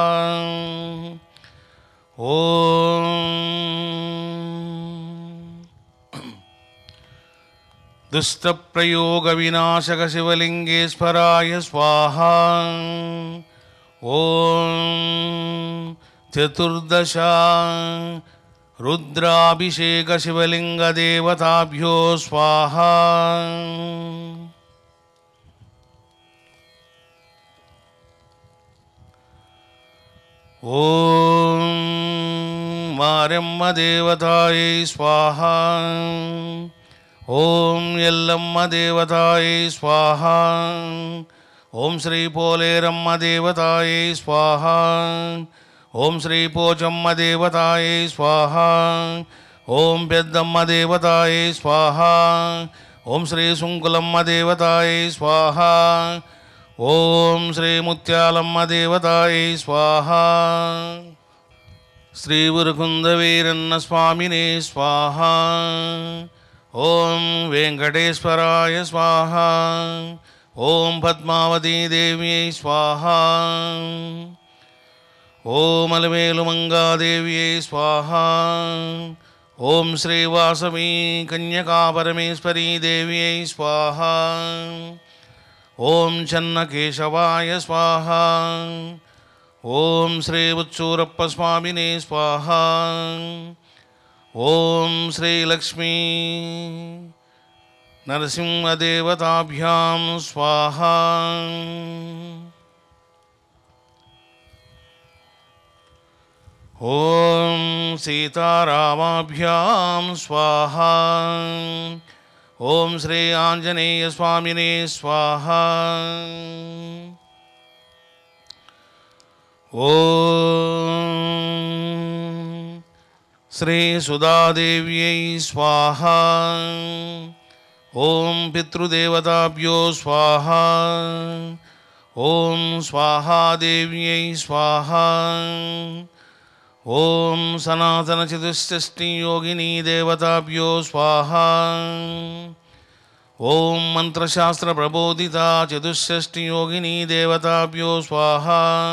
ఓం దుష్టప్రయోగవినాశకశివలింగేశ్వరాయ స్వాహా. ఓం చతుర్దశ రుద్రాభిషేకశివలింగదేవతాభ్యో స్వాహా. ఓం మారెమ్మ దేవతాయై స్వాహా. ఓం ఎల్లమ్మ దేవతాయై స్వాహా. ఓం శ్రీ పోలేరమ్మ దేవతాయై స్వాహా. ఓం శ్రీ పోచమ్మ దేవతాయై స్వాహా. ఓం పెద్దమ్మ దేవతాయై స్వాహా. ఓం శ్రీ సుంకులమ్మ దేవతాయై స్వాహా. ఓం శ్రీ ముత్యాలమ్మ దేవతాయై స్వాహా. శ్రీ ఉరుకుందవీరన్న స్వామినే స్వాహా. ఓం వెంకటేశ్వరాయ స్వాహా. ఓం పద్మావతీ దేవ్యై స్వాహా. ఓం అలమేలుమంగాదేవ్యై స్వాహా. ఓం శ్రీవాసవీ కన్యకాపరమేశ్వరీ దేవ్యై స్వాహా. ఓం చెన్నకేశవాయ స్వాహా. ఓం శ్రీ ఉచ్చూరప్ప స్వామినే స్వాహా. ఓం శ్రీ లక్ష్మీ నరసింహదేవతాభ్యాం స్వాహా. ఓం సీతారామాభ్యాం స్వాహా. ఓం శ్రీ ఆంజనేయ స్వామినే స్వాహా. ఓం శ్రీ సుధాదేవ్యై స్వాహా. ఓం పితృదేవతాభ్యో స్వాహా. ఓం స్వాహాదేవ్యై స్వాహా. ఓం సనాతన చతుష్షష్ఠీ యోగినీ దేవతాభ్యో స్వాహా. ఓం మంత్రశాస్త్ర ప్రబోధిత చతుష్షష్ఠీ యోగినీ దేవతాభ్యో స్వాహా.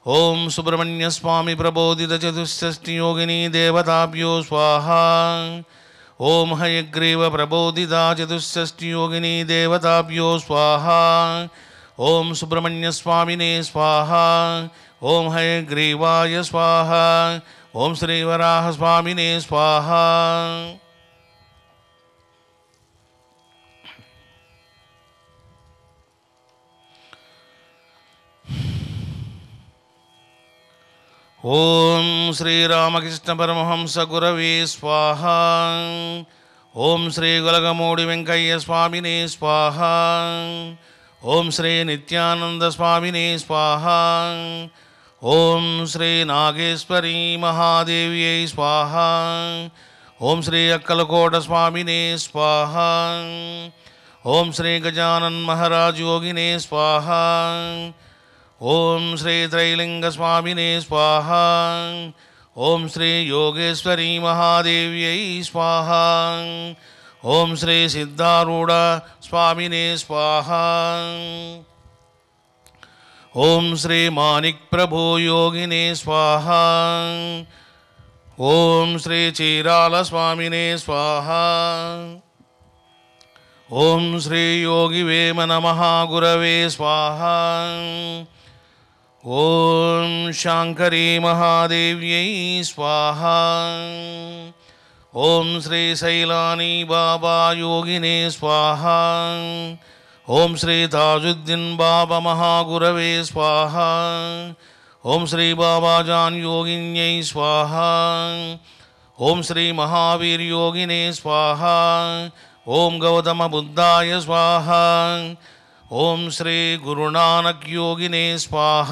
ఓం సుబ్రహ్మణ్య స్వామి ప్రబోధిత చతుష్షష్ఠీ యోగినీ దేవతాభ్యో స్వాహా. ఓం హయగ్రీవ ప్రబోధిత చతుష్షష్ఠీ యోగినీ దేవతాభ్యో స్వాహా. ఓం సుబ్రహ్మణ్య స్వామినే స్వాహా. ఓం హయగ్రీవాయ స్వాహా. ఓం శ్రీవరాహ స్వామినే స్వాహా. ఓం శ్రీరామకృష్ణ పరమహంస గురవే స్వాహా. ఓం శ్రీ గొలగమూడి వెంకయ్య స్వామినే స్వాహా. ఓం శ్రీ నిత్యానంద స్వామినే స్వాహ. ఓం శ్రీ నాగేశ్వరీ మహాదేవ్యై స్వాహ. ఓం శ్రీ అక్కలకోట స్వామినే స్వాహ. ఓం శ్రీ గజానన్ మహారాజ్ యోగినే స్వాహ. ఓం శ్రీ త్రైలింగ స్వామినే స్వాహ. ఓం శ్రీ యోగేశ్వరీ మహాదేవ్యై స్వాహ. ఓం శ్రీ సిద్ధారూఢ స్వామినే స్వాహ. ఓం శ్రీ మాణిక్ ప్రభో యోగినే స్వాహ. ఓం శ్రీ చీరాల స్వామినే స్వాహ. ఓం శ్రీ యోగి వేమన మహాగురవే స్వాహ. ఓం శాంకరీ మహాదేవ్యై స్వాహ. ఓం శ్రీ శైలాని బాబా యోగినే స్వాహ. ఓం శ్రీ తాజుద్దీన్ బాబా మహాగురవే స్వాహ. ఓం శ్రీ బాబాజాన్ యోగిన్యై స్వాహ. ఓం శ్రీ మహావీర్ యోగినే స్వాహ. ఓం గౌతమ బుద్ధాయ స్వాహ. ఓం శ్రీ గురునానక్ యోగినే స్వాహ.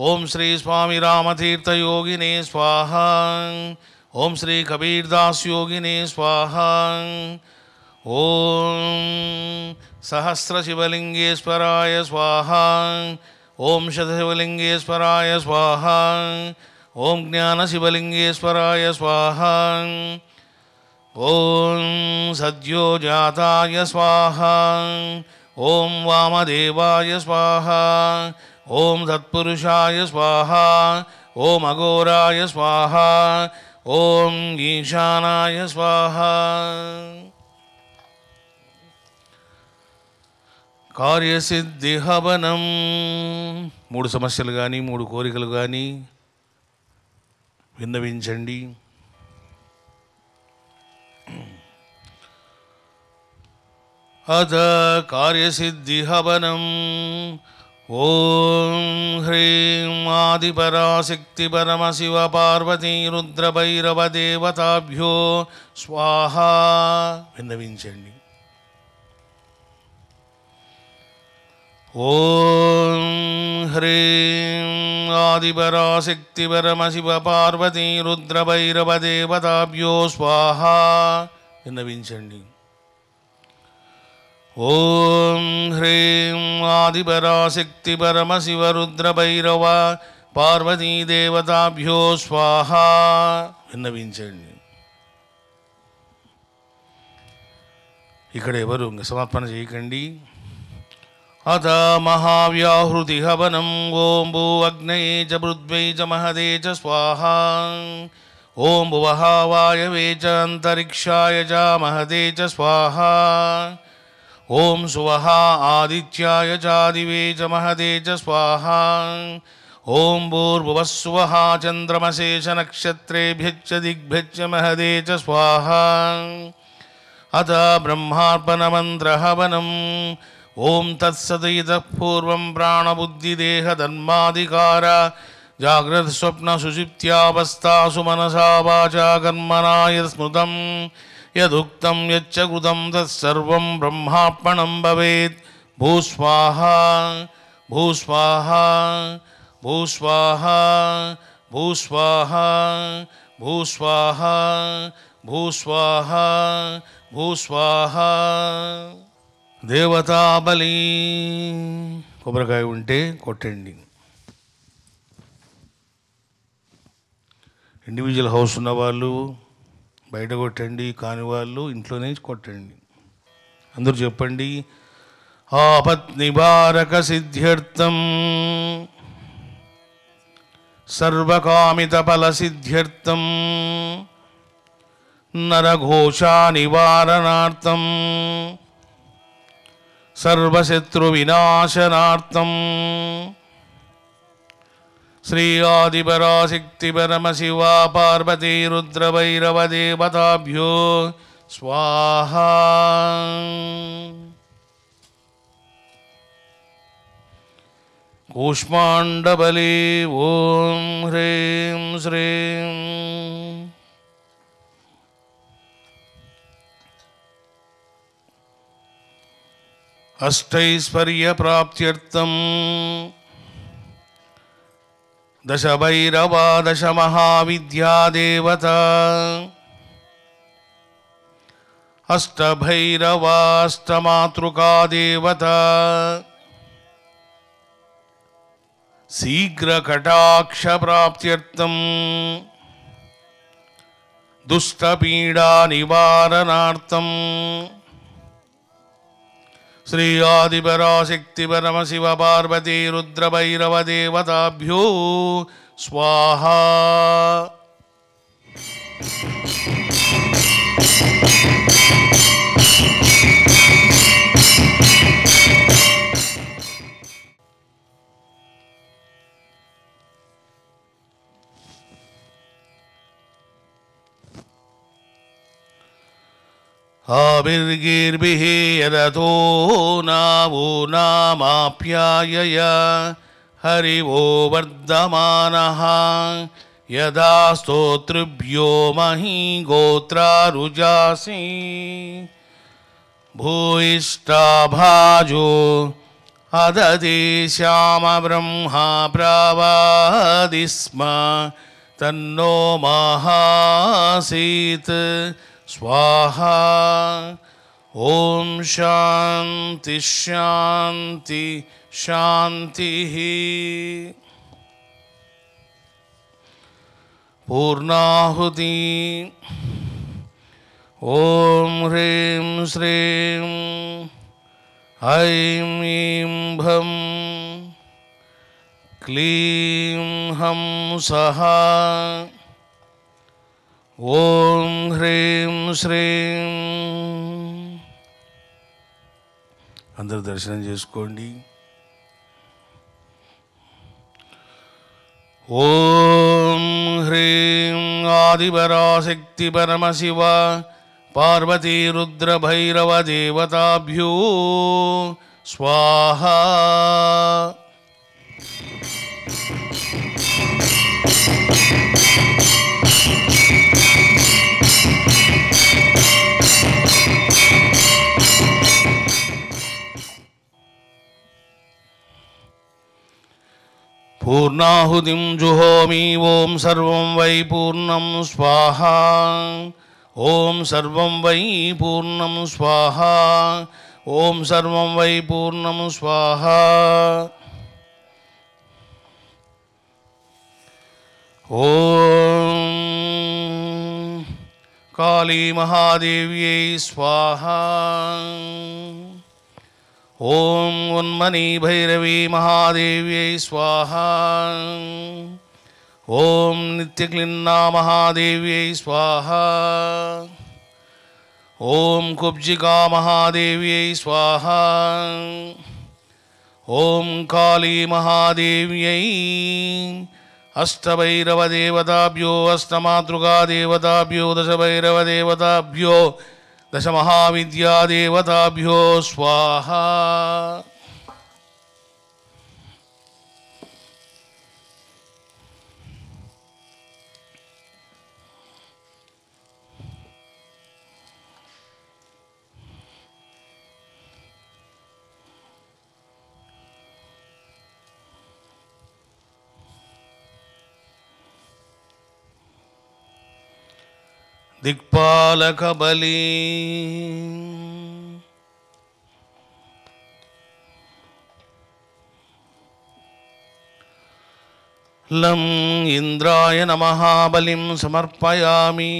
ఓం శ్రీ స్వామి రామతీర్థ యోగినే స్వాహ. ఓం శ్రీ కబీర్దాస్ యోగినే స్వాహ. ఓం సహస్ర శివలింగేశ్వరాయ స్వాహ. ఓం శతశివలింగేశ్వరాయ స్వాహ. ఓం జ్ఞాన శివలింగేశ్వరాయ స్వాహ. ఓం సద్యోజాతాయ స్వాహ. ఓం వామదేవాయ స్వాహ. ఓం తత్పురుషాయ స్వాహ. ఓం అఘోరాయ స్వాహ. ఓం ఈశానాయ స్వాహ. కార్యసిద్ధి హవనం. 3 సమస్యలు కానీ 3 కోరికలు కానీ విన్నవించండి. అథ కార్యసిద్ధి హవనం. ఓం హ్రీం ఆదిపరాశక్తి పరమశివ పార్వతీ రుద్రభైరవ దేవతాభ్యో స్వాహ. విన్నవించండి. ఓం హ్రీం ఆదిపరాశక్తి పరమశివ పార్వతీ రుద్రభైరవ దేవతాభ్యో స్వాహ. విన్నవించండి. ఓం హ్రీం ఆదిపరాశక్తి పరమశివ రుద్రభైరవ పార్వతీదేవతాభ్యో స్వాహ. విన్నవించండి. ఇక్కడ ఎవరు సమర్పణ చేయకండి. అథ మహావ్యాహృతి హవనం. ఓం భూ అగ్నయే చ పృథ్వై చ మహదే చ స్వాహ. ఓం భువః వాయవే చ అంతరిక్షాయ చ మహదే చ స్వాహ. ఓం సువః ఆదిత్యాయ చాదివే చ మహదే చ స్వాహ. ఓం భూర్భువః స్వః చంద్రమశేష నక్షత్రేభ్యశ్చ దిగ్భ్యశ్చ మహదే చ స్వాహ. అథ బ్రహ్మార్పణమంత్రహవనం. ఓం తత్సదితః పూర్వం ప్రాణబుద్ధిదేహధర్మాధికార జాగ్రత్త స్వప్న సుషుప్త్యావస్థాసు మనసా వాచా కర్మణా యత్స్మృతం యదుక్తం యచ్చ కృతం తత్సర్వం బ్రహ్మార్పణం భవేత్. భూస్వాహ భూస్వాహ భూస్వాహ భూస్వాహ భూస్వాహ భూస్వాహ భూస్వాహ. దేవతా బలి. కొబ్బరికాయ ఉంటే కొట్టండి. ఇండివిజువల్ హౌస్ ఉన్నవాళ్ళు బయట కొట్టండి, కాని వాళ్ళు ఇంట్లోనే కొట్టండి. అందరూ చెప్పండి. ఆపత్ నివారక సిద్ధ్యర్థం సర్వకామిత ఫల సిద్ధ్యర్థం నరఘోషా నివారణార్థం సర్వశత్రు వినాశనార్థం శ్రీ ఆదిపరాశక్తి పరమశివ పార్వతీ రుద్రభైరవ దేవతాభ్యో స్వాహ. కూష్మాండబలి. ఓం హ్రీం శ్రీం అష్టైశ్వర్యప్రాప్త్యర్థం దశభైరవా దశమహావిద్యాదేవత అష్టభైరవాష్టమాతృకాదేవత శీఘ్రకటాక్షప్రాప్త్యర్థం దుష్టపీడానివారణార్థం శ్రీ ఆదిపరాశక్తి పరమశివ పార్వతీ రుద్రభైరవ దేవతాభ్యో స్వాహా. ఆవిర్గీర్భిః యదతో నావో నామాప్యాయయ హరి ఓ వర్ధమానః యదా స్తోతృభ్యో మహీ గోత్రారుజాసి భూయిష్టాభాజో అదతి శ్యామ బ్రహ్మా ప్రవాది స్మ తన్నో మహాసీత్ స్వాహా. ఓం శాంతి శాంతి శాంతి. పూర్ణాహుతి. ఓం హ్రీం శ్రీం ఐం ఈం భం క్లీం హం సహా. ఓం హ్రీం శ్రీం. అందరూ దర్శనం చేసుకోండి. ఓం హ్రీం ఆదిపరాశక్తి పరమశివ పార్వతీ రుద్రభైరవ దేవతాభ్యో స్వాహా. పూర్ణాహుతిం జుహోమి. ఓం సర్వం వై పూర్ణం స్వాహా. ఓం సర్వం వై పూర్ణం స్వాహా. ఓం సర్వం వై పూర్ణం స్వాహా. ఓం కాళీ మహాదేవ్యై స్వాహా. ఓం ఉన్మనీ భైరవీ మహాదేవ్యై స్వాహా. ఓం నిత్యక్లిన్నా మహాదేవ్యై స్వాహా. ఓం కుబ్జికా మహాదేవ్యై స్వాహా. ఓం కాళీ మహాదేవ్యై. అష్టభైరవదేవతాభ్యో అష్టమాతృకాదేవతాభ్యో దశభైరవదేవతాభ్యో దశమహావిద్యాదేవతాభ్యో స్వాహా. దిక్పాలక బలి. లం ఇంద్రాయ నమః బలిం సమర్పయామి.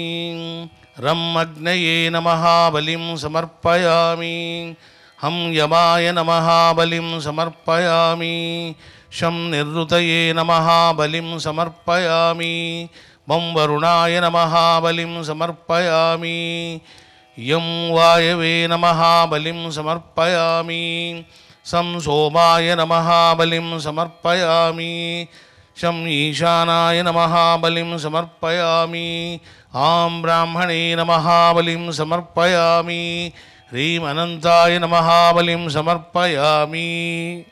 రం అగ్నయే నమః బలిం సమర్పయామి. హం యమాయ నమః బలిం సమర్పయామి. శం నిరుతయే నమః బలిం సమర్పయామి. వం వరుణాయ నమః బలిం సమర్పయామి. యం వాయవే నమః బలిం సమర్పయామి. సం సోమాయ నమః బలిం సమర్పయామి. శం ఈశానాయ నమః బలిం సమర్పయామి. ఆం బ్రాహ్మణే నమః బలిం సమర్పయామి. హ్రీం అనంతాయ నమః బలిం సమర్పయామి.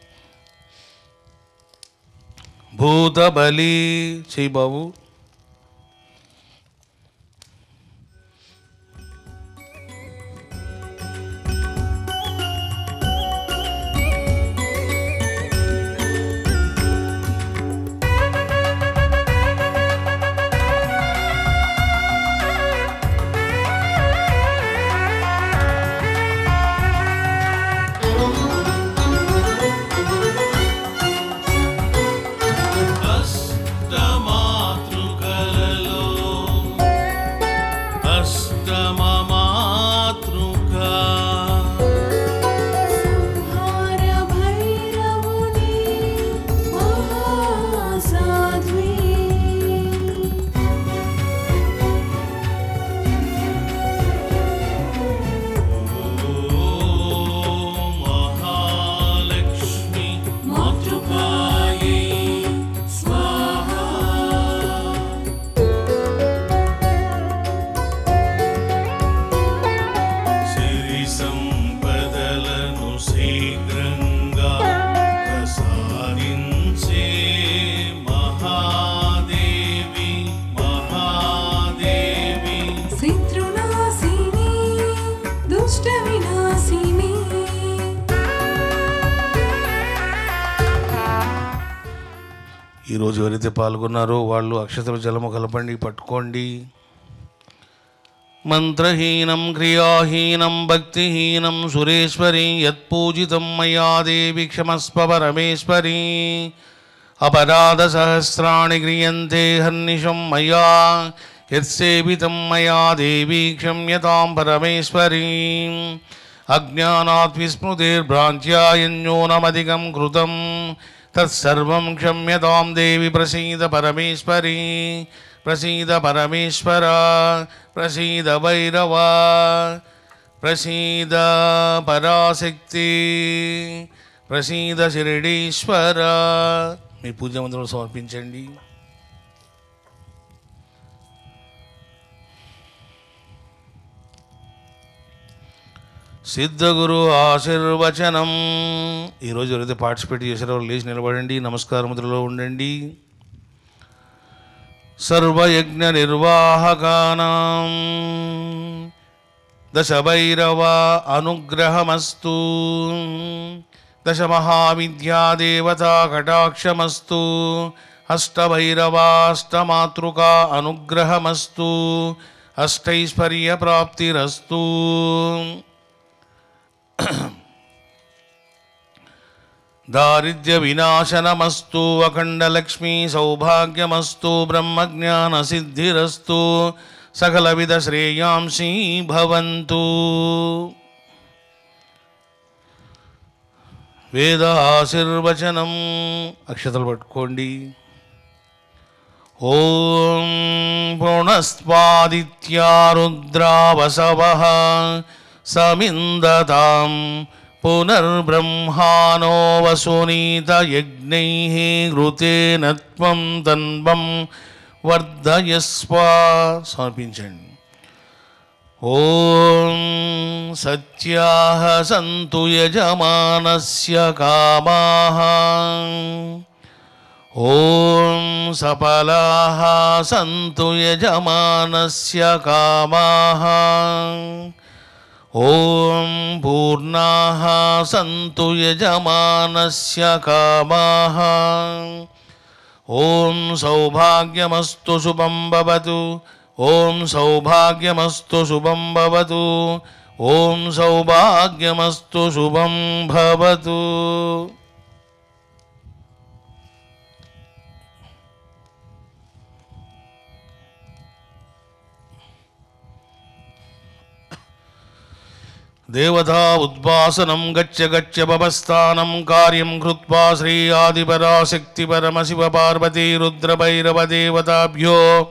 భూతబలి. చెయ్యి బాబు. ఈరోజు ఎవరైతే పాల్గొన్నారో వాళ్ళు అక్షతల జలము కలపండి, పట్టుకోండి. మంత్రహీనం క్రియాహీనం భక్తిహీనం సురేశ్వరి యత్పూజితం మయా దేవి క్షమస్వ పరమేశ్వరి. అపరాధ సహస్రాణి క్రియంతే హర్నిశం మయా యత్సేవితం మయా దేవి క్షమ్యతాం పరమేశ్వరీ. అజ్ఞానాత్ విస్మృతిర్భ్రాంత్యాయన్యోనమధికం కృతం తత్సర్వం క్షమ్యతాం దేవి ప్రసీద పరమేశ్వరీ. ప్రసీద పరమేశ్వర, ప్రసీద భైరవ, ప్రసీద పరాశక్తి, ప్రసీద శిరిడీశ్వర. మీ పూజామంత్రం సమర్పించండి. సిద్ధగురు ఆశీర్వచనం. ఈరోజు ఎవరైతే పార్టిసిపేట్ చేశారో లేచి నిలబడండి, నమస్కార ముద్రలో ఉండండి. సర్వయజ్ఞ నిర్వాహకానాం దశభైరవ అనుగ్రహమస్తు. దశమహావిద్యాదేవతా కటాక్షమస్తు. అష్టభైరవాష్టమాతృకా అనుగ్రహమస్తు. అష్టైశ్వర్యప్రాప్తిరస్తు. దారిద్ర్య వినాశనమస్తు. అఖండలక్ష్మీ సౌభాగ్యమస్తు. బ్రహ్మజ్ఞానసిద్ధిరస్తు. సకలవిధ శ్రేయాంసి భవంతు. వేద ఆశీర్వచనం. అక్షతలు పట్టుకోండి. ఓం పునస్వాదిత్యా రుద్రా వసవః సమిందతాం పునర్బ్రహ్మానో వసునీత యజ్ఞైః ఘృతేన త్వం తన్వం వర్ధయస్వ. సమర్పించండి. ఓం సత్యాః సంతు యజమానస్య కామాః. ఓం సఫలాః సంతు యజమానస్య కామాః. ఓం పూర్ణాః సంతు యజమానస్య కామాః. ఓం సౌభాగ్యమస్తు శుభం భవతు. ఓం సౌభాగ్యమస్తు శుభం భవతు. ఓం సౌభాగ్యమస్తు శుభం భవతు. దేవతా ఉద్వాసనం గచ్చ గచ్చ భవస్థానం కార్యం కృత్వా శ్రీ ఆదిపరాశక్తి పరమశివ పార్వతీ రుద్రభైరవ దేవతాభ్యో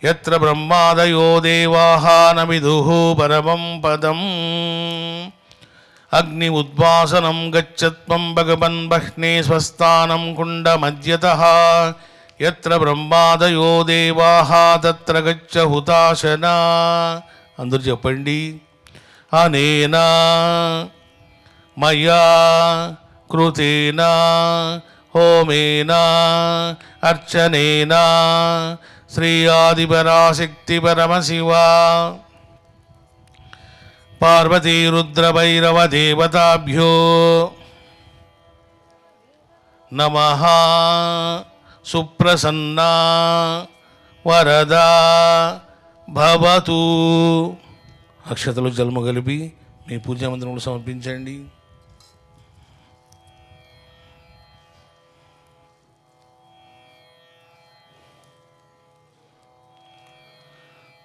యత్ర బ్రహ్మాదయో దేవాః న విదుః పరమం పదం. అగ్ని ఉద్వాసనం గచ్చత్వం భగవన్ బహ్నే స్వస్థానం కుండమధ్యతః యత్ర బ్రహ్మాదయో దేవాః తత్ర గచ్చ హుతాశన. అందరూ చెప్పండి. అనేనా మయా కృతేనా హోమేనా అర్చనేనా శ్రీ ఆదిపరాశక్తి పరమశివ పార్వతీ రుద్రభైరవ దేవతాభ్యో నమః. సుప్రసన్నా వరదా భవతు. అక్షతలు జలము కలిపి మీ పూజా మందిరంలో సమర్పించండి.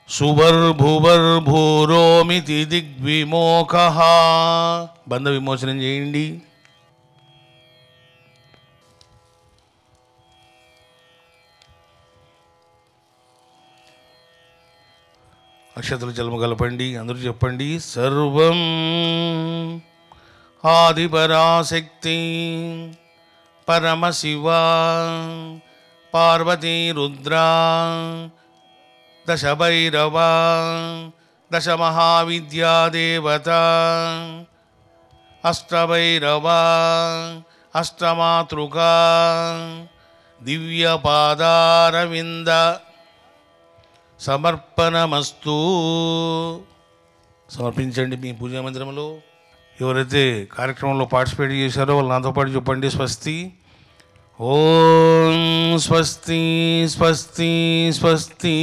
సువర్భువర్భూరోమితి దిగ్విమోఖః. బంధ విమోచనం చేయండి. అక్షతలు జలము కలపండి. అందరూ చెప్పండి. సర్వం ఆదిపరాశక్తి పరమశివ పార్వతీ రుద్రా దశభైరవ దశమహావిద్యాదేవత అష్టభైరవ అష్టమాతృకా దివ్యపాదారవింద సమర్పణమస్తు. సమర్పించండి మీ పూజా మందిరంలో. ఎవరైతే కార్యక్రమంలో పార్టిసిపేట్ చేశారో వాళ్ళు నాతో పాటు చెప్పండి. స్వస్తి. ఓం స్వస్తి స్వస్తి స్వస్తి.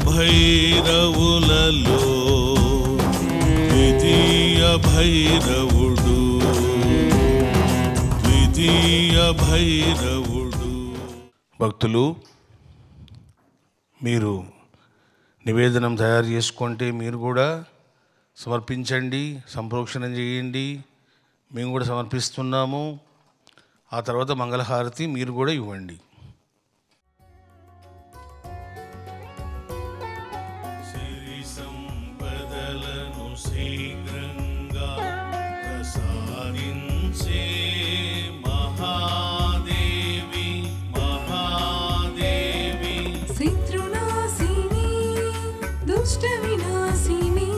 భైరవులలో ద్వితీయ భైరవుడు, ద్వితీయ భైరవుడు. భక్తులు, మీరు నివేదనం తయారు చేసుకుంటే మీరు కూడా సమర్పించండి, సంప్రోక్షణం చేయండి. మేము కూడా సమర్పిస్తున్నాము. ఆ తర్వాత మంగళహారతి మీరు కూడా ఇవ్వండి. శీఘ్రంగా ప్రసాదించే మహాదేవి, మహాదేవి. శత్రునాశిని దుష్ట వినాశిని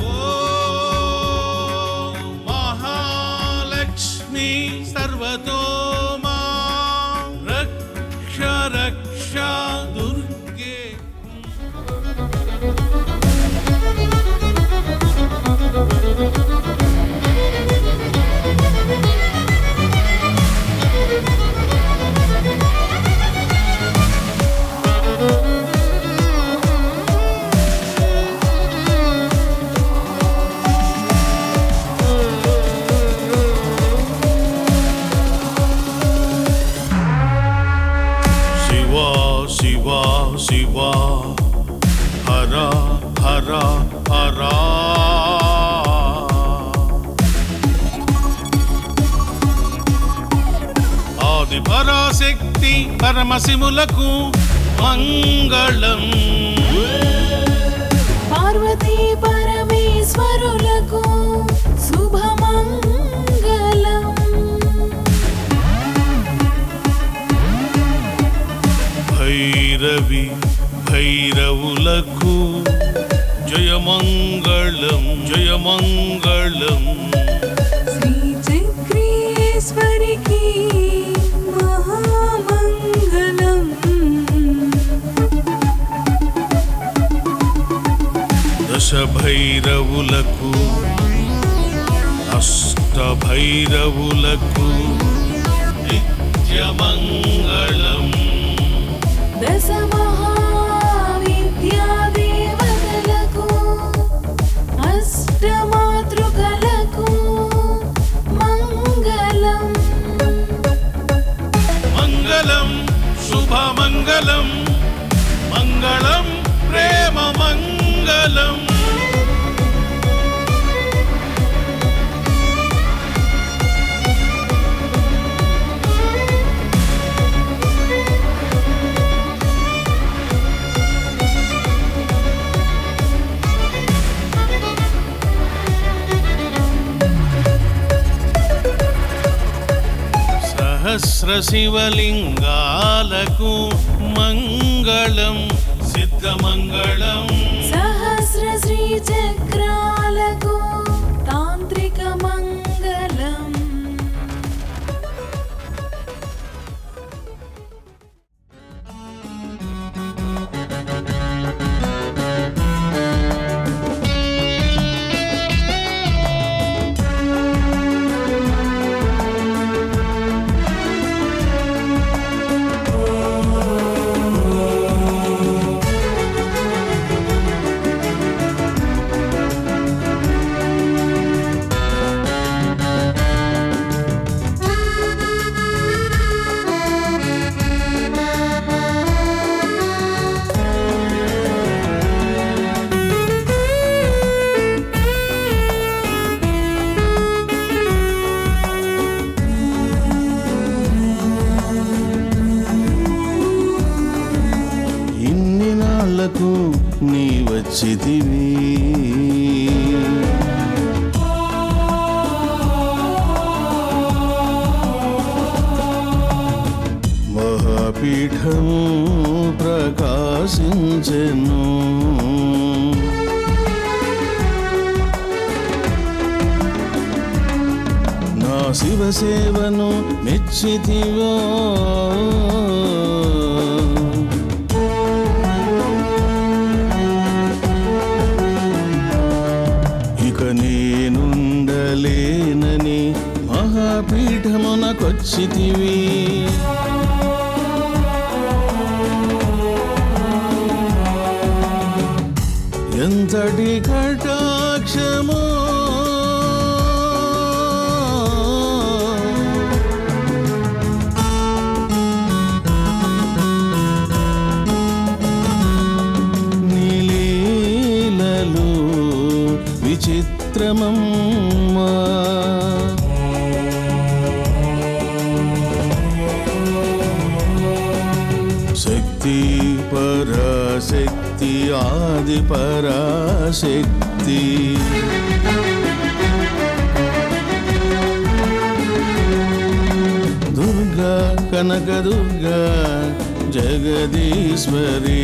ఓ మహాలక్ష్మి సర్వతో మా రక్ష రక్ష దుర్గే. శివ శివ హర హర హర. ఆది పరాశక్తి పరమశివులకు మంగళం. పార్వతీ పరమేశ్వరులకు శుభమంగళం. భైరవి భైరవులకు జయమంగళం, జయమంగళం. శ్రీచక్రేశ్వరికి మహామంగళం. దశ భైరవులకు, అష్ట భైరవులకు నిత్యమంగళం. దశ మహావిద్యా దేవతలకు అష్టమాతృకలకు మంగళం. మంగళం శుభమంగళం, మంగళం ప్రేమ మంగళం. సహస్ర శివలింగాలకు మంగళం, సిద్ధమంగళం. సహస్ర శ్రీచక్రాలకు తాంత్రిక మంగళం. వచ్చితివి మహాపీఠం ప్రకాశించెను నా శివసేవను మెచ్చితివో ఇక నేనుండలేనని మహాపీఠమునకొచ్చితివి ఎంతటి కటాక్షమో నీలీలలు విచిత్రమమ్మా శక్తి పరాశక్తి ఆది పరాశక్తి దుర్గా కనక దుర్గా జగదీశ్వరి